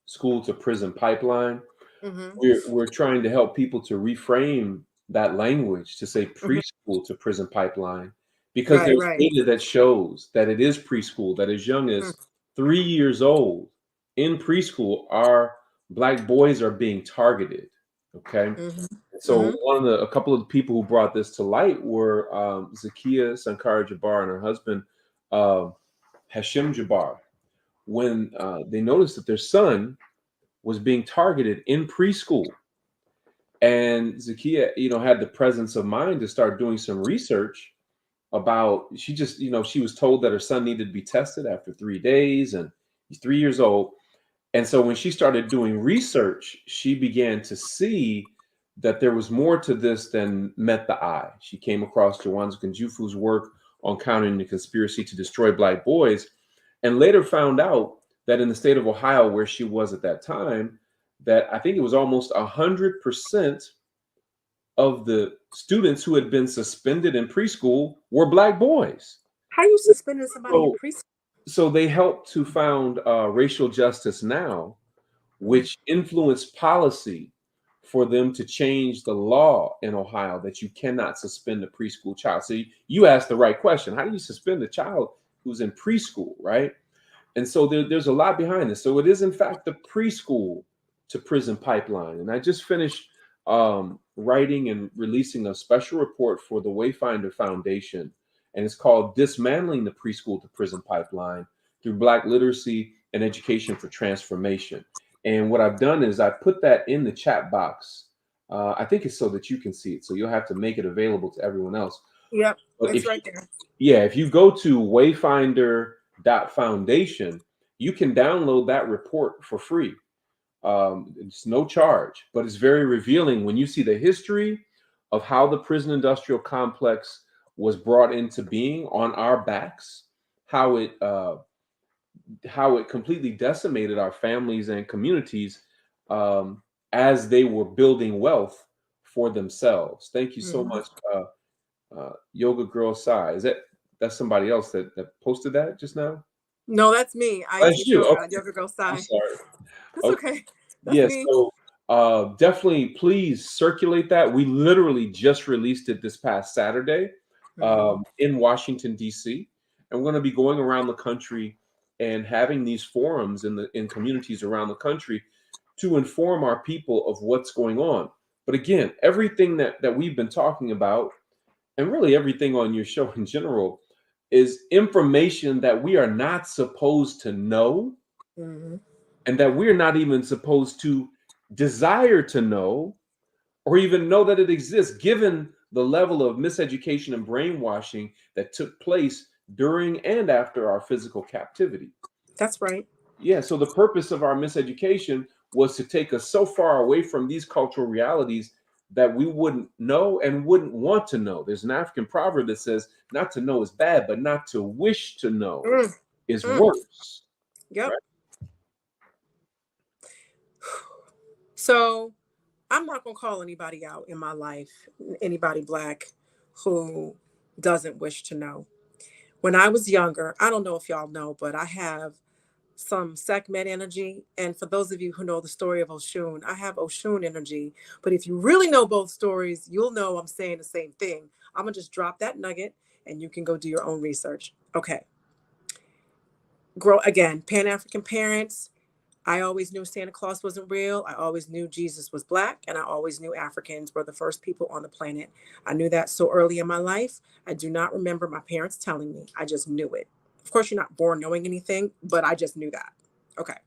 school to prison pipeline. Mm-hmm. We're trying to help people to reframe that language to say preschool to prison pipeline, because there's data that shows that it is preschool, that as young as 3 years old in preschool, our Black boys are being targeted. Okay. So a couple of the people who brought this to light were Zakiya Sankara Jabbar and her husband, Hashim Jabbar, when they noticed that their son was being targeted in preschool. And Zakiya, had the presence of mind to start doing some research about, she was told that her son needed to be tested after 3 days, and he's 3 years old. And so when she started doing research, she began to see that there was more to this than met the eye. She came across Jawanza Kunjufu's work on countering the conspiracy to destroy Black boys, and later found out that in the state of Ohio, where she was at that time, that I think it was almost 100% of the students who had been suspended in preschool were Black boys. How are you suspending somebody in preschool? So they helped to found Racial Justice Now, which influenced policy for them to change the law in Ohio that you cannot suspend a preschool child. So you asked the right question. How do you suspend a child who's in preschool, right? And so there's a lot behind this. So it is, in fact, the preschool to prison pipeline. And I just finished writing and releasing a special report for the Wayfinder Foundation, and it's called Dismantling the Pre-School to Prison Pipeline Through Black Literacy and Education for Transformation. And what I've done is I put that in the chat box. I think it's so that you can see it. So you'll have to make it available to everyone else. Yep, it's right there. Yeah, if you go to wayfinder.foundation, you can download that report for free. It's no charge, but it's very revealing when you see the history of how the prison industrial complex was brought into being on our backs, how it how it completely decimated our families and communities as they were building wealth for themselves. Thank you so Mhm. much, Yoga Girl Sai. That's somebody else that posted that just now? No, that's me. I That's teach you. yoga, Okay, yoga girl I'm Sai. sorry. That's Okay. okay. That's Yeah, me. so definitely please circulate that. We literally just released it this past Saturday Mhm. in Washington, D.C. And we're going to be going around the country and having these forums in communities around the country to inform our people of what's going on. But again, everything that we've been talking about, and really everything on your show in general, is information that we are not supposed to know, Mhm. and that we're not even supposed to desire to know or even know that it exists, given the level of miseducation and brainwashing that took place during and after our physical captivity. That's right. Yeah, so the purpose of our miseducation was to take us so far away from these cultural realities that we wouldn't know and wouldn't want to know. There's an African proverb that says, not to know is bad, but not to wish to know Mm. is Mm. worse. Yep. Right? So I'm not going to call anybody out in my life, anybody Black who doesn't wish to know. When I was younger, I don't know if y'all know, but I have some Sekhmet energy. And for those of you who know the story of Oshun, I have Oshun energy. But if you really know both stories, you'll know I'm saying the same thing. I'm going to just drop that nugget and you can go do your own research. Okay. Grow again, Pan African parents. I always knew Santa Claus wasn't real. I always knew Jesus was Black. And I always knew Africans were the first people on the planet. I knew that so early in my life. I do not remember my parents telling me. I just knew it. Of course, you're not born knowing anything, but I just knew that. Okay.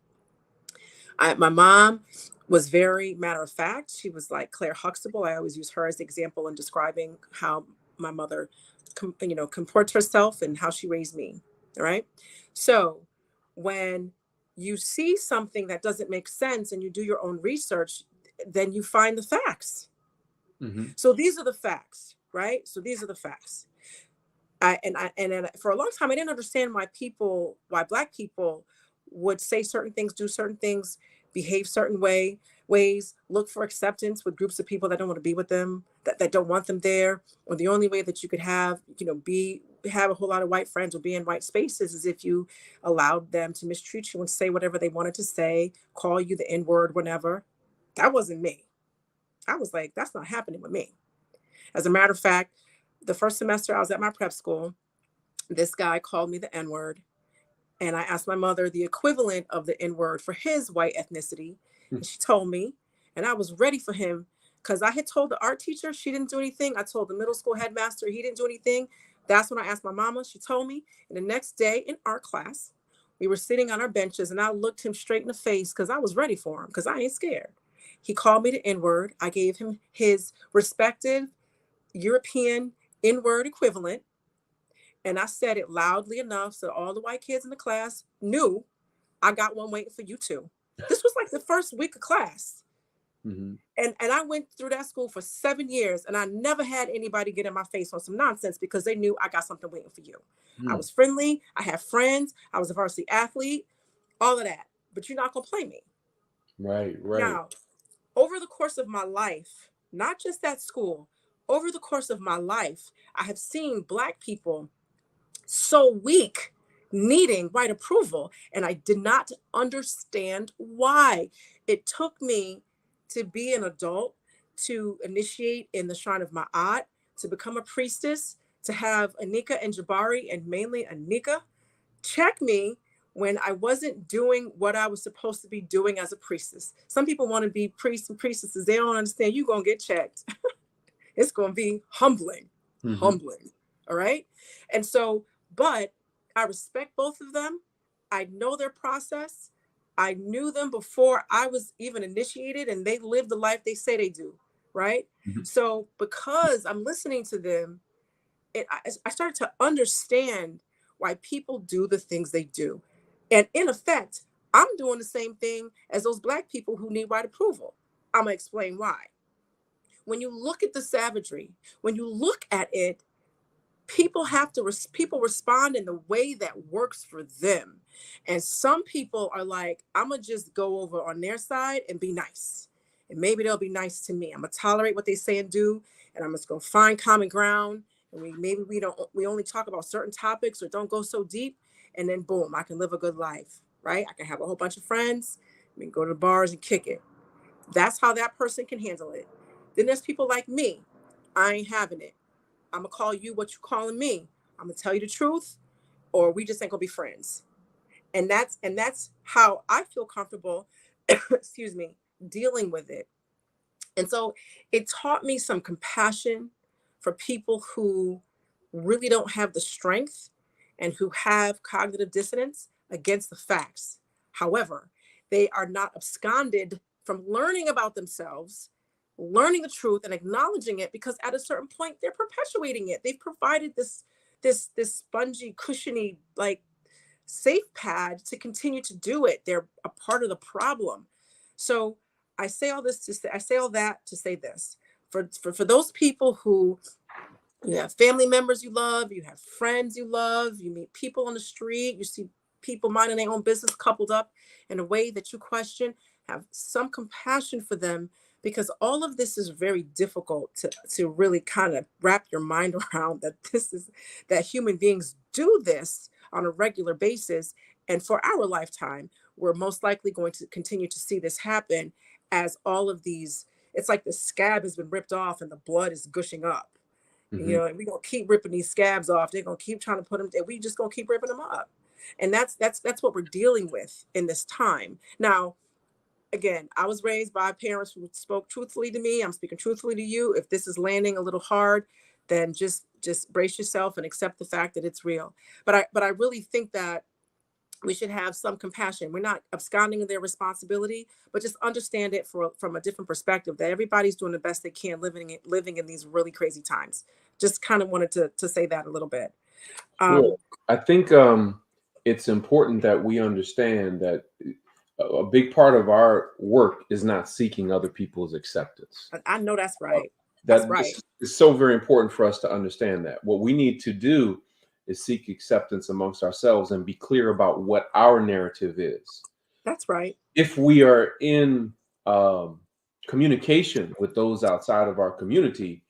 My mom was very matter of fact. She was like Claire Huxtable. I always use her as an example in describing how my mother, comports herself and how she raised me. All right. So when you see something that doesn't make sense and you do your own research, then you find the facts. Mhm. So these are the facts, right? So these are the facts. And for a long time I didn't understand why Black people would say certain things, do certain things, behave certain ways, look for acceptance with groups of people that don't want to be with them, that don't want them there. Or the only way that you could have a whole lot of white friends or be in white spaces is if you allowed them to mistreat you and say whatever they wanted to say, call you the N-word whenever. That wasn't me. I was like, that's not happening with me. As a matter of fact, the first semester I was at my prep school, this guy called me the N word. And I asked my mother the equivalent of the N word for his white ethnicity. And she told me, and I was ready for him because I had told the art teacher she didn't do anything. I told the middle school headmaster he didn't do anything. That's when I asked my mama. She told me. And the next day in art class, we were sitting on our benches and I looked him straight in the face because I was ready for him because I ain't scared. He called me the N word. I gave him his respective European N word equivalent. And I said it loudly enough so all the white kids in the class knew I got one waiting for you too. This was like the first week of class. Mhm. And I went through that school for 7 years and I never had anybody get in my face on some nonsense because they knew I got something waiting for you. I Mhm. was friendly. I had friends. I was a varsity athlete, all of that. But you're not going to play me. Right, right. Now, over the course of my life, not just at school, over the course of my life, I have seen Black people so weak, needing white approval. And I did not understand why. It took me to be an adult, to initiate in the shrine of Ma'at, to become a priestess, to have Anika and Jabari, and mainly Anika, check me when I wasn't doing what I was supposed to be doing as a priestess. Some people want to be priests and priestesses. They don't understand you're going to get checked. It's going to be humbling, Mhm. humbling. All right. And so, but I respect both of them. I know their process. I knew them before I was even initiated, and they live the life they say they do. Right. Mhm. So, because I'm listening to them, I started to understand why people do the things they do. And in effect, I'm doing the same thing as those Black people who need white approval. I'm going to explain why. When you look at the savagery, when you look at it, people respond in the way that works for them. And some people are like, I'm gonna just go over on their side and be nice, and maybe they'll be nice to me. I'm gonna tolerate what they say and do, and I'm just gonna find common ground, and we only talk about certain topics or don't go so deep, and then boom, I can live a good life, right? I can have a whole bunch of friends, we can go to the bars and kick it. That's how that person can handle it. Then there's people like me. I ain't having it. I'm gonna call you what you calling me. I'm gonna tell you the truth, or we just ain't gonna be friends. And that's how I feel comfortable, excuse me, dealing with it. And so it taught me some compassion for people who really don't have the strength and who have cognitive dissonance against the facts. However, they are not absconded from learning about themselves, learning the truth and acknowledging it, because at a certain point they're perpetuating it. They've provided this spongy, cushiony, like safe pad to continue to do it. They're a part of the problem. So I say all that to say this. For those people who, you have family members you love, you have friends you love, you meet people on the street, you see people minding their own business coupled up in a way that you question, have some compassion for them, because all of this is very difficult to really kind of wrap your mind around, that human beings do this on a regular basis. And for our lifetime, we're most likely going to continue to see this happen as all of these, it's like the scab has been ripped off and the blood is gushing up. Mm-hmm. You know, and we're gonna keep ripping these scabs off. They're gonna keep trying to put them, and we just gonna keep ripping them up. And that's what we're dealing with in this time. Now, again, I was raised by parents who spoke truthfully to me. I'm speaking truthfully to you. If this is landing a little hard, then just brace yourself and accept the fact that it's real. But I really think that we should have some compassion. We're not absconding their responsibility, but just understand it from a different perspective, that everybody's doing the best they can living in these really crazy times. Just kind of wanted to say that a little bit. Sure. I think it's important that we understand that a big part of our work is not seeking other people's acceptance. I know that's right. That's That right. is so very important for us to understand that. What we need to do is seek acceptance amongst ourselves and be clear about what our narrative is. That's right. If we are in communication with those outside of our community,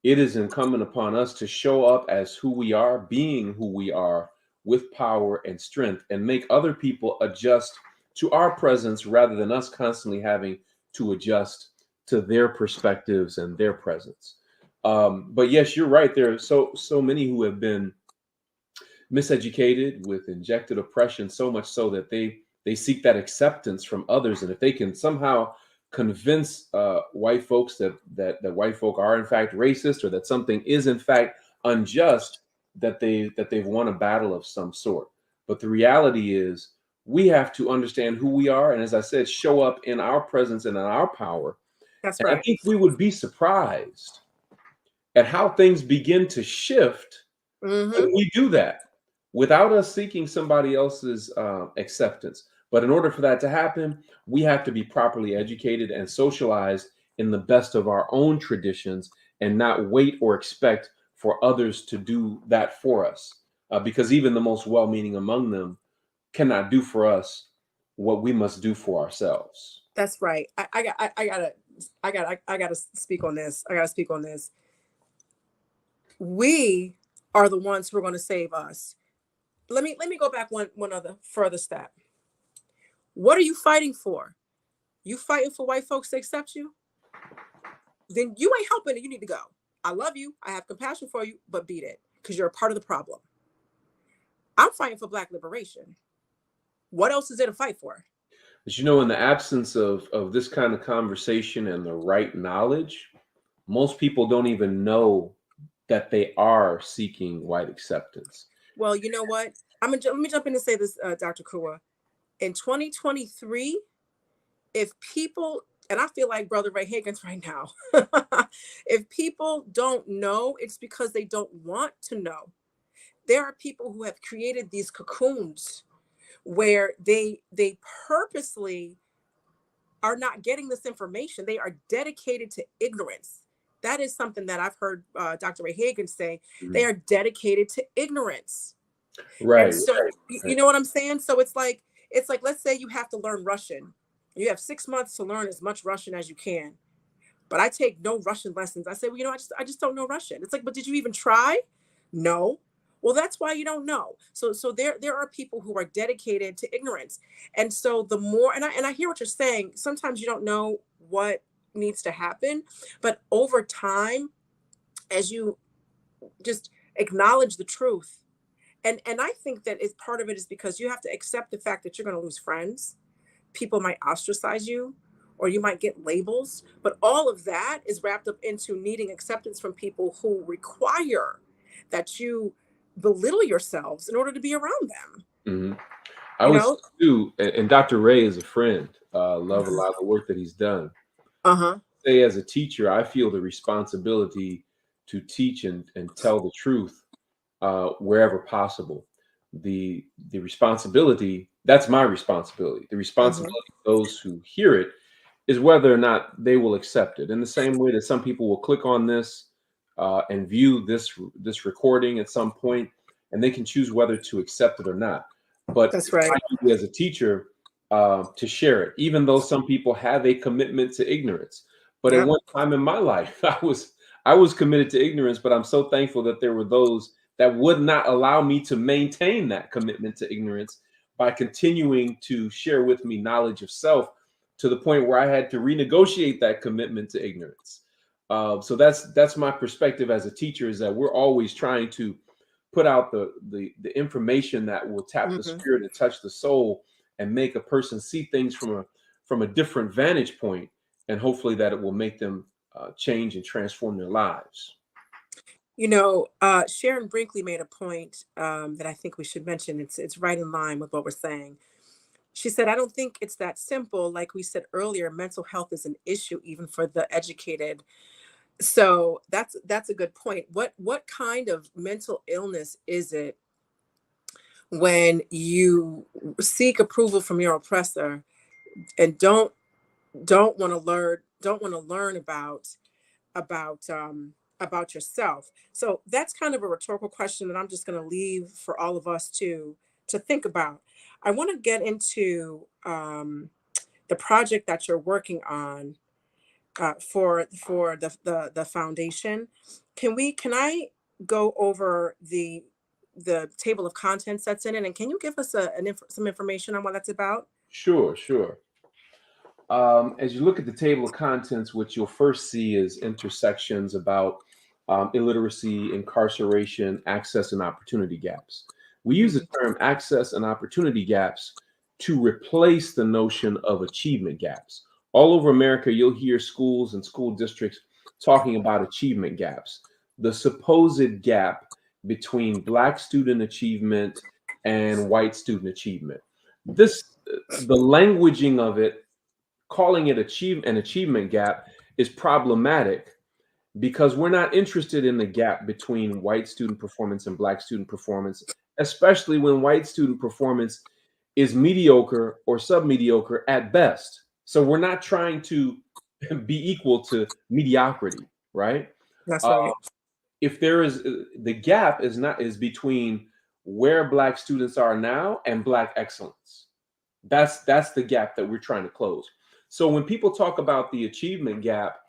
it is incumbent upon us to show up as who we are, being who we are, with power and strength, and make other people adjust to our presence rather than us constantly having to adjust to their perspectives and their presence. But yes, you're right. There are so many who have been miseducated with injected oppression, so much so that they seek that acceptance from others. And if they can somehow convince white folks that white folk are in fact racist, or that something is in fact unjust, that they've won a battle of some sort. But the reality is, we have to understand who we are, and as I said, show up in our presence and in our power. That's And I right. think we would be surprised at how things begin to shift when Mm-hmm. we do that without us seeking somebody else's acceptance. But in order for that to happen, we have to be properly educated and socialized in the best of our own traditions, and not wait or expect for others to do that for us. Because even the most well-meaning among them cannot do for us what we must do for ourselves. That's right. I gotta speak on this. I gotta speak on this. We are the ones who are going to save us. Let me go back one other further step. What are you fighting for? You fighting for white folks to accept you? Then you ain't helping it. You need to go. I love you. I have compassion for you, but beat it, because you're a part of the problem. I'm fighting for Black liberation. What else is there to fight for? But in the absence of this kind of conversation and the right knowledge, most people don't even know that they are seeking white acceptance. Well, you know what? Let me jump in and say this, Dr. Kua. In 2023, if people, and I feel like Brother Ray Higgins right now, if people don't know, it's because they don't want to know. There are people who have created these cocoons where they purposely are not getting this information. They are dedicated to ignorance. That is something that I've heard Dr. Ray Hagan say. They Mhm. are dedicated to ignorance. And Right, so, right, you right. know what I'm saying? So it's like, let's say you have to learn Russian. You have 6 months to learn as much Russian as you can. But I take no Russian lessons. I say, well, I just don't know Russian. It's like, but did you even try? No. Well, that's why you don't know. So there are people who are dedicated to ignorance. And so the more, and I hear what you're saying. Sometimes you don't know what needs to happen, but over time, as you just acknowledge the truth, and I think that is part of it is because you have to accept the fact that you're going to lose friends. People might ostracize you, or you might get labels, but all of that is wrapped up into needing acceptance from people who require that you belittle yourselves in order to be around them, Mhm. I you would know. too, and Dr. Ray is a friend. Love a lot of the work that he's done. Uh-huh. Say as a teacher, I feel the responsibility to teach and tell the truth wherever possible. The responsibility, that's my responsibility. The Hmm. responsibility of those who hear it is whether or not they will accept it. In the same way that some people will click on this and view this recording at some point, and they can choose whether to accept it or not. But That's it's my right. duty as a teacher to share it, even though some people have a commitment to ignorance. But at Yep. one time in my life, I was committed to ignorance, but I'm so thankful that there were those that would not allow me to maintain that commitment to ignorance by continuing to share with me knowledge of self to the point where I had to renegotiate that commitment to ignorance. So that's my perspective as a teacher, is that we're always trying to put out the information that will tap the Hmm. spirit and touch the soul and make a person see things from a different vantage point, and hopefully that it will make them change and transform their lives. Sharon Brinkley made a point that I think we should mention. It's right in line with what we're saying. She said, I don't think it's that simple. Like we said earlier, mental health is an issue even for the educated. So that's a good point. What kind of mental illness is it when you seek approval from your oppressor and don't want to learn about yourself? So that's kind of a rhetorical question that I'm just going to leave for all of us to think about. I want to get into the project that you're working on for the foundation. Can I go over the table of contents that's in it, and can you give us some information on what that's about? Sure, sure. As you look at the table of contents, what you'll first see is intersections about illiteracy, incarceration, access, and opportunity gaps. We use the Mhm. term access and opportunity gaps to replace the notion of achievement gaps. All over America, you'll hear schools and school districts talking about achievement gaps, the supposed gap between Black student achievement and white student achievement. The languaging of it, calling it an achievement gap, is problematic because we're not interested in the gap between white student performance and Black student performance, especially when white student performance is mediocre or submediocre at best. So we're not trying to be equal to mediocrity, right? That's Uh, right. if there is the gap is between where Black students are now and Black excellence. That's the gap that we're trying to close. So when people talk about the achievement gap,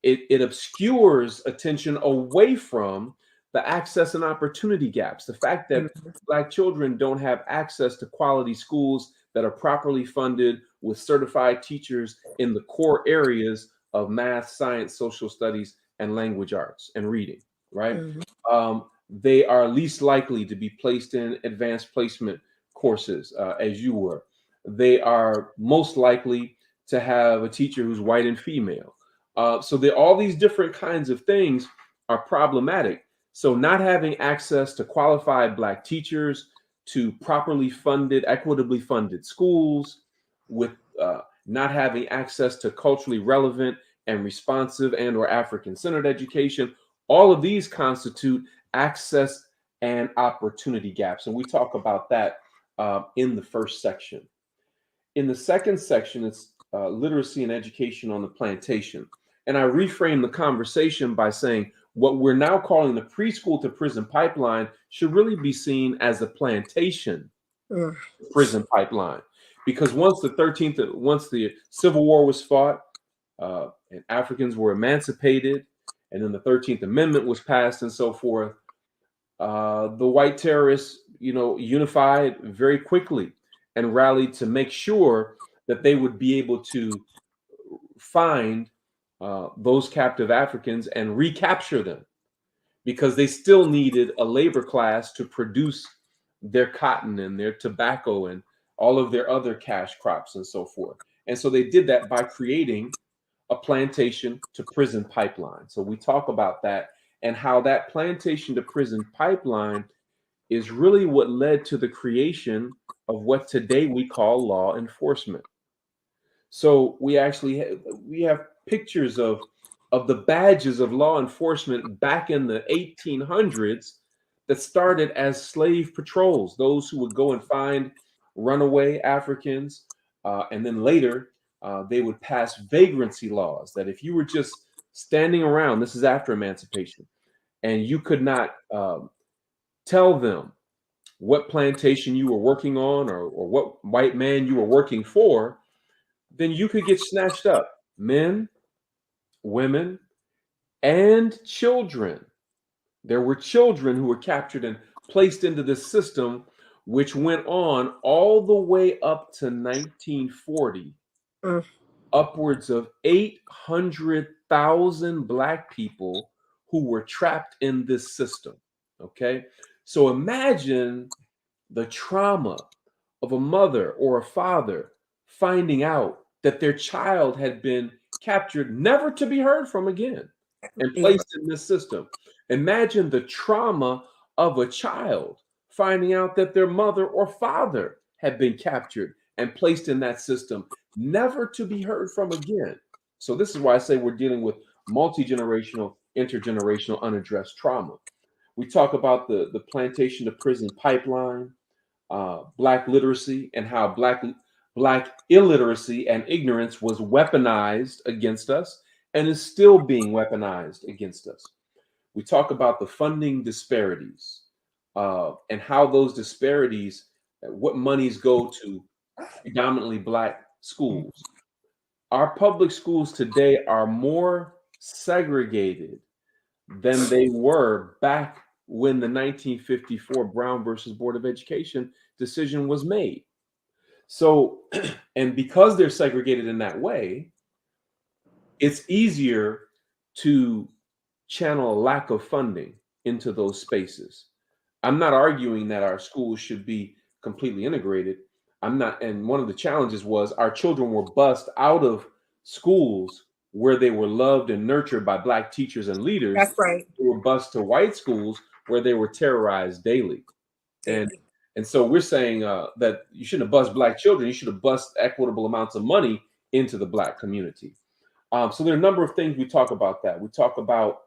it obscures attention away from the access and opportunity gaps. The fact that Mhm. Black children don't have access to quality schools that are properly funded with certified teachers in the core areas of math, science, social studies, and language arts and reading, right? Mhm. They are least likely to be placed in advanced placement courses, as you were. They are most likely to have a teacher who's white and female. So all these different kinds of things are problematic. So not having access to qualified Black teachers, to properly funded, equitably funded schools, with not having access to culturally relevant and responsive and/or African-centered education, all of these constitute access and opportunity gaps, and we talk about that in the first section. In the second section, it's literacy and education on the plantation. And I reframe the conversation by saying what we're now calling the preschool to prison pipeline should really be seen as a plantation prison pipeline. Because once the Civil War was fought, and Africans were emancipated, and then the 13th Amendment was passed and so forth, the white terrorists, unified very quickly and rallied to make sure that they would be able to find those captive Africans and recapture them, because they still needed a labor class to produce their cotton and their tobacco and all of their other cash crops and so forth. And so they did that by creating a plantation to prison pipeline. So we talk about that and how that plantation to prison pipeline is really what led to the creation of what today we call law enforcement. So we actually we have pictures of the badges of law enforcement back in the 1800s that started as slave patrols, those who would go and find runaway Africans, and then later they would pass vagrancy laws that if you were just standing around, this is after emancipation, and you could not tell them what plantation you were working on or what white man you were working for, then you could get snatched up. Men, women, and children. There were children who were captured and placed into this system, which went on all the way up to 1940. Upwards of 800,000 Black people who were trapped in this system. Okay. So imagine the trauma of a mother or a father finding out that their child had been captured, never to be heard from again, and placed in this system. Imagine the trauma of a child finding out that their mother or father had been captured and placed in that system, never to be heard from again. So this is why I say we're dealing with multi-generational, intergenerational, unaddressed trauma. We talk about the plantation to prison pipeline, Black literacy, and how Black illiteracy and ignorance was weaponized against us and is still being weaponized against us. We talk about the funding disparities and how those disparities, what monies go to predominantly Black schools. Our public schools today are more segregated than they were back when the 1954 Brown versus Board of Education decision was made. So, and because they're segregated in that way, it's easier to channel a lack of funding into those spaces. I'm not arguing that our schools should be completely integrated. I'm not, and one of the challenges was our children were bussed out of schools where they were loved and nurtured by Black teachers and leaders. That's right. They were bused to white schools where they were terrorized daily. And so we're saying that you shouldn't have bused Black children. You should have bused equitable amounts of money into the Black community. So there are a number of things we talk about that. We talk about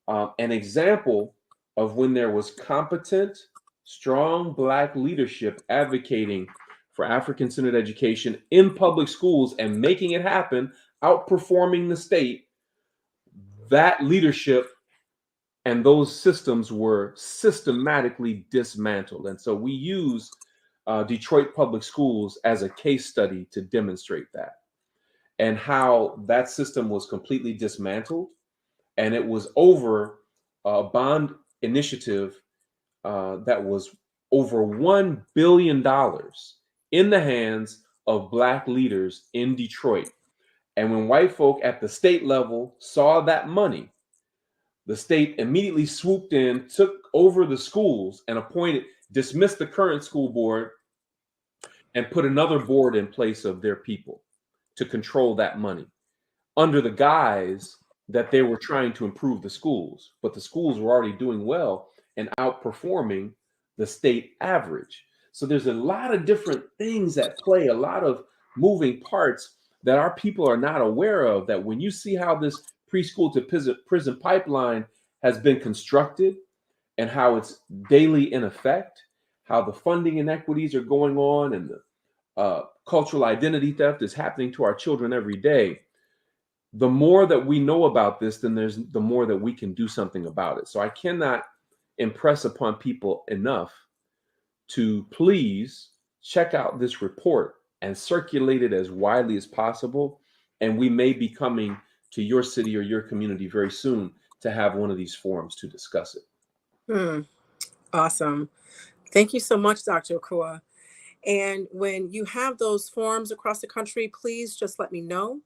an example of when there was competent, strong Black leadership advocating for African-centered education in public schools and making it happen, outperforming the state. That leadership and those systems were systematically dismantled. And so we use Detroit Public Schools as a case study to demonstrate that, and how that system was completely dismantled. And it was over a bond initiative that was over $1 billion in the hands of Black leaders in Detroit. And when white folk at the state level saw that money, the state immediately swooped in, took over the schools, and dismissed the current school board and put another board in place of their people to control that money under the guise that they were trying to improve the schools. But the schools were already doing well and outperforming the state average. So there's a lot of different things at play, a lot of moving parts that our people are not aware of, that when you see how this preschool to prison pipeline has been constructed and how it's daily in effect, how the funding inequities are going on, and the cultural identity theft is happening to our children every day, the more that we know about this, then there's the more that we can do something about it. So I cannot impress upon people enough to please check out this report and circulate it as widely as possible. And we may be coming to your city or your community very soon to have one of these forums to discuss it. Awesome. Thank you so much, Dr. Akua. And when you have those forums across the country, please just let me know.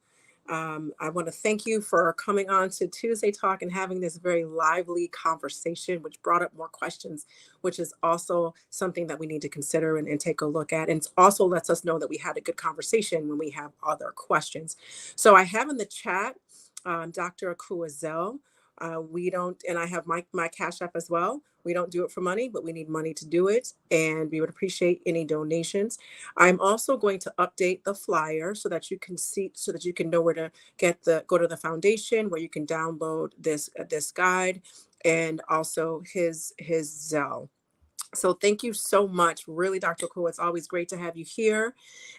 I want to thank you for coming on to Tuesday Talk and having this very lively conversation, which brought up more questions, which is also something that we need to consider and take a look at. And it also lets us know that we had a good conversation when we have other questions. So I have in the chat, Dr. Akua Zell. We don't, and I have my Cash App as well. We don't do it for money, but we need money to do it. And we would appreciate any donations. I'm also going to update the flyer so that you can see, so that you can know where to go to the foundation, where you can download this guide, and also his Zelle. So thank you so much. Really, Dr. Akua, it's always great to have you here.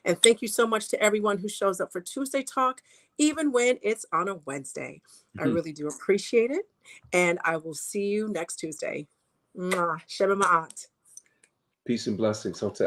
And thank you so much to everyone who shows up for Tuesday Talk, even when it's on a Wednesday. I really do appreciate it. And I will see you next Tuesday. Mwah. Shema Ma'at. Peace and blessings. Hotep.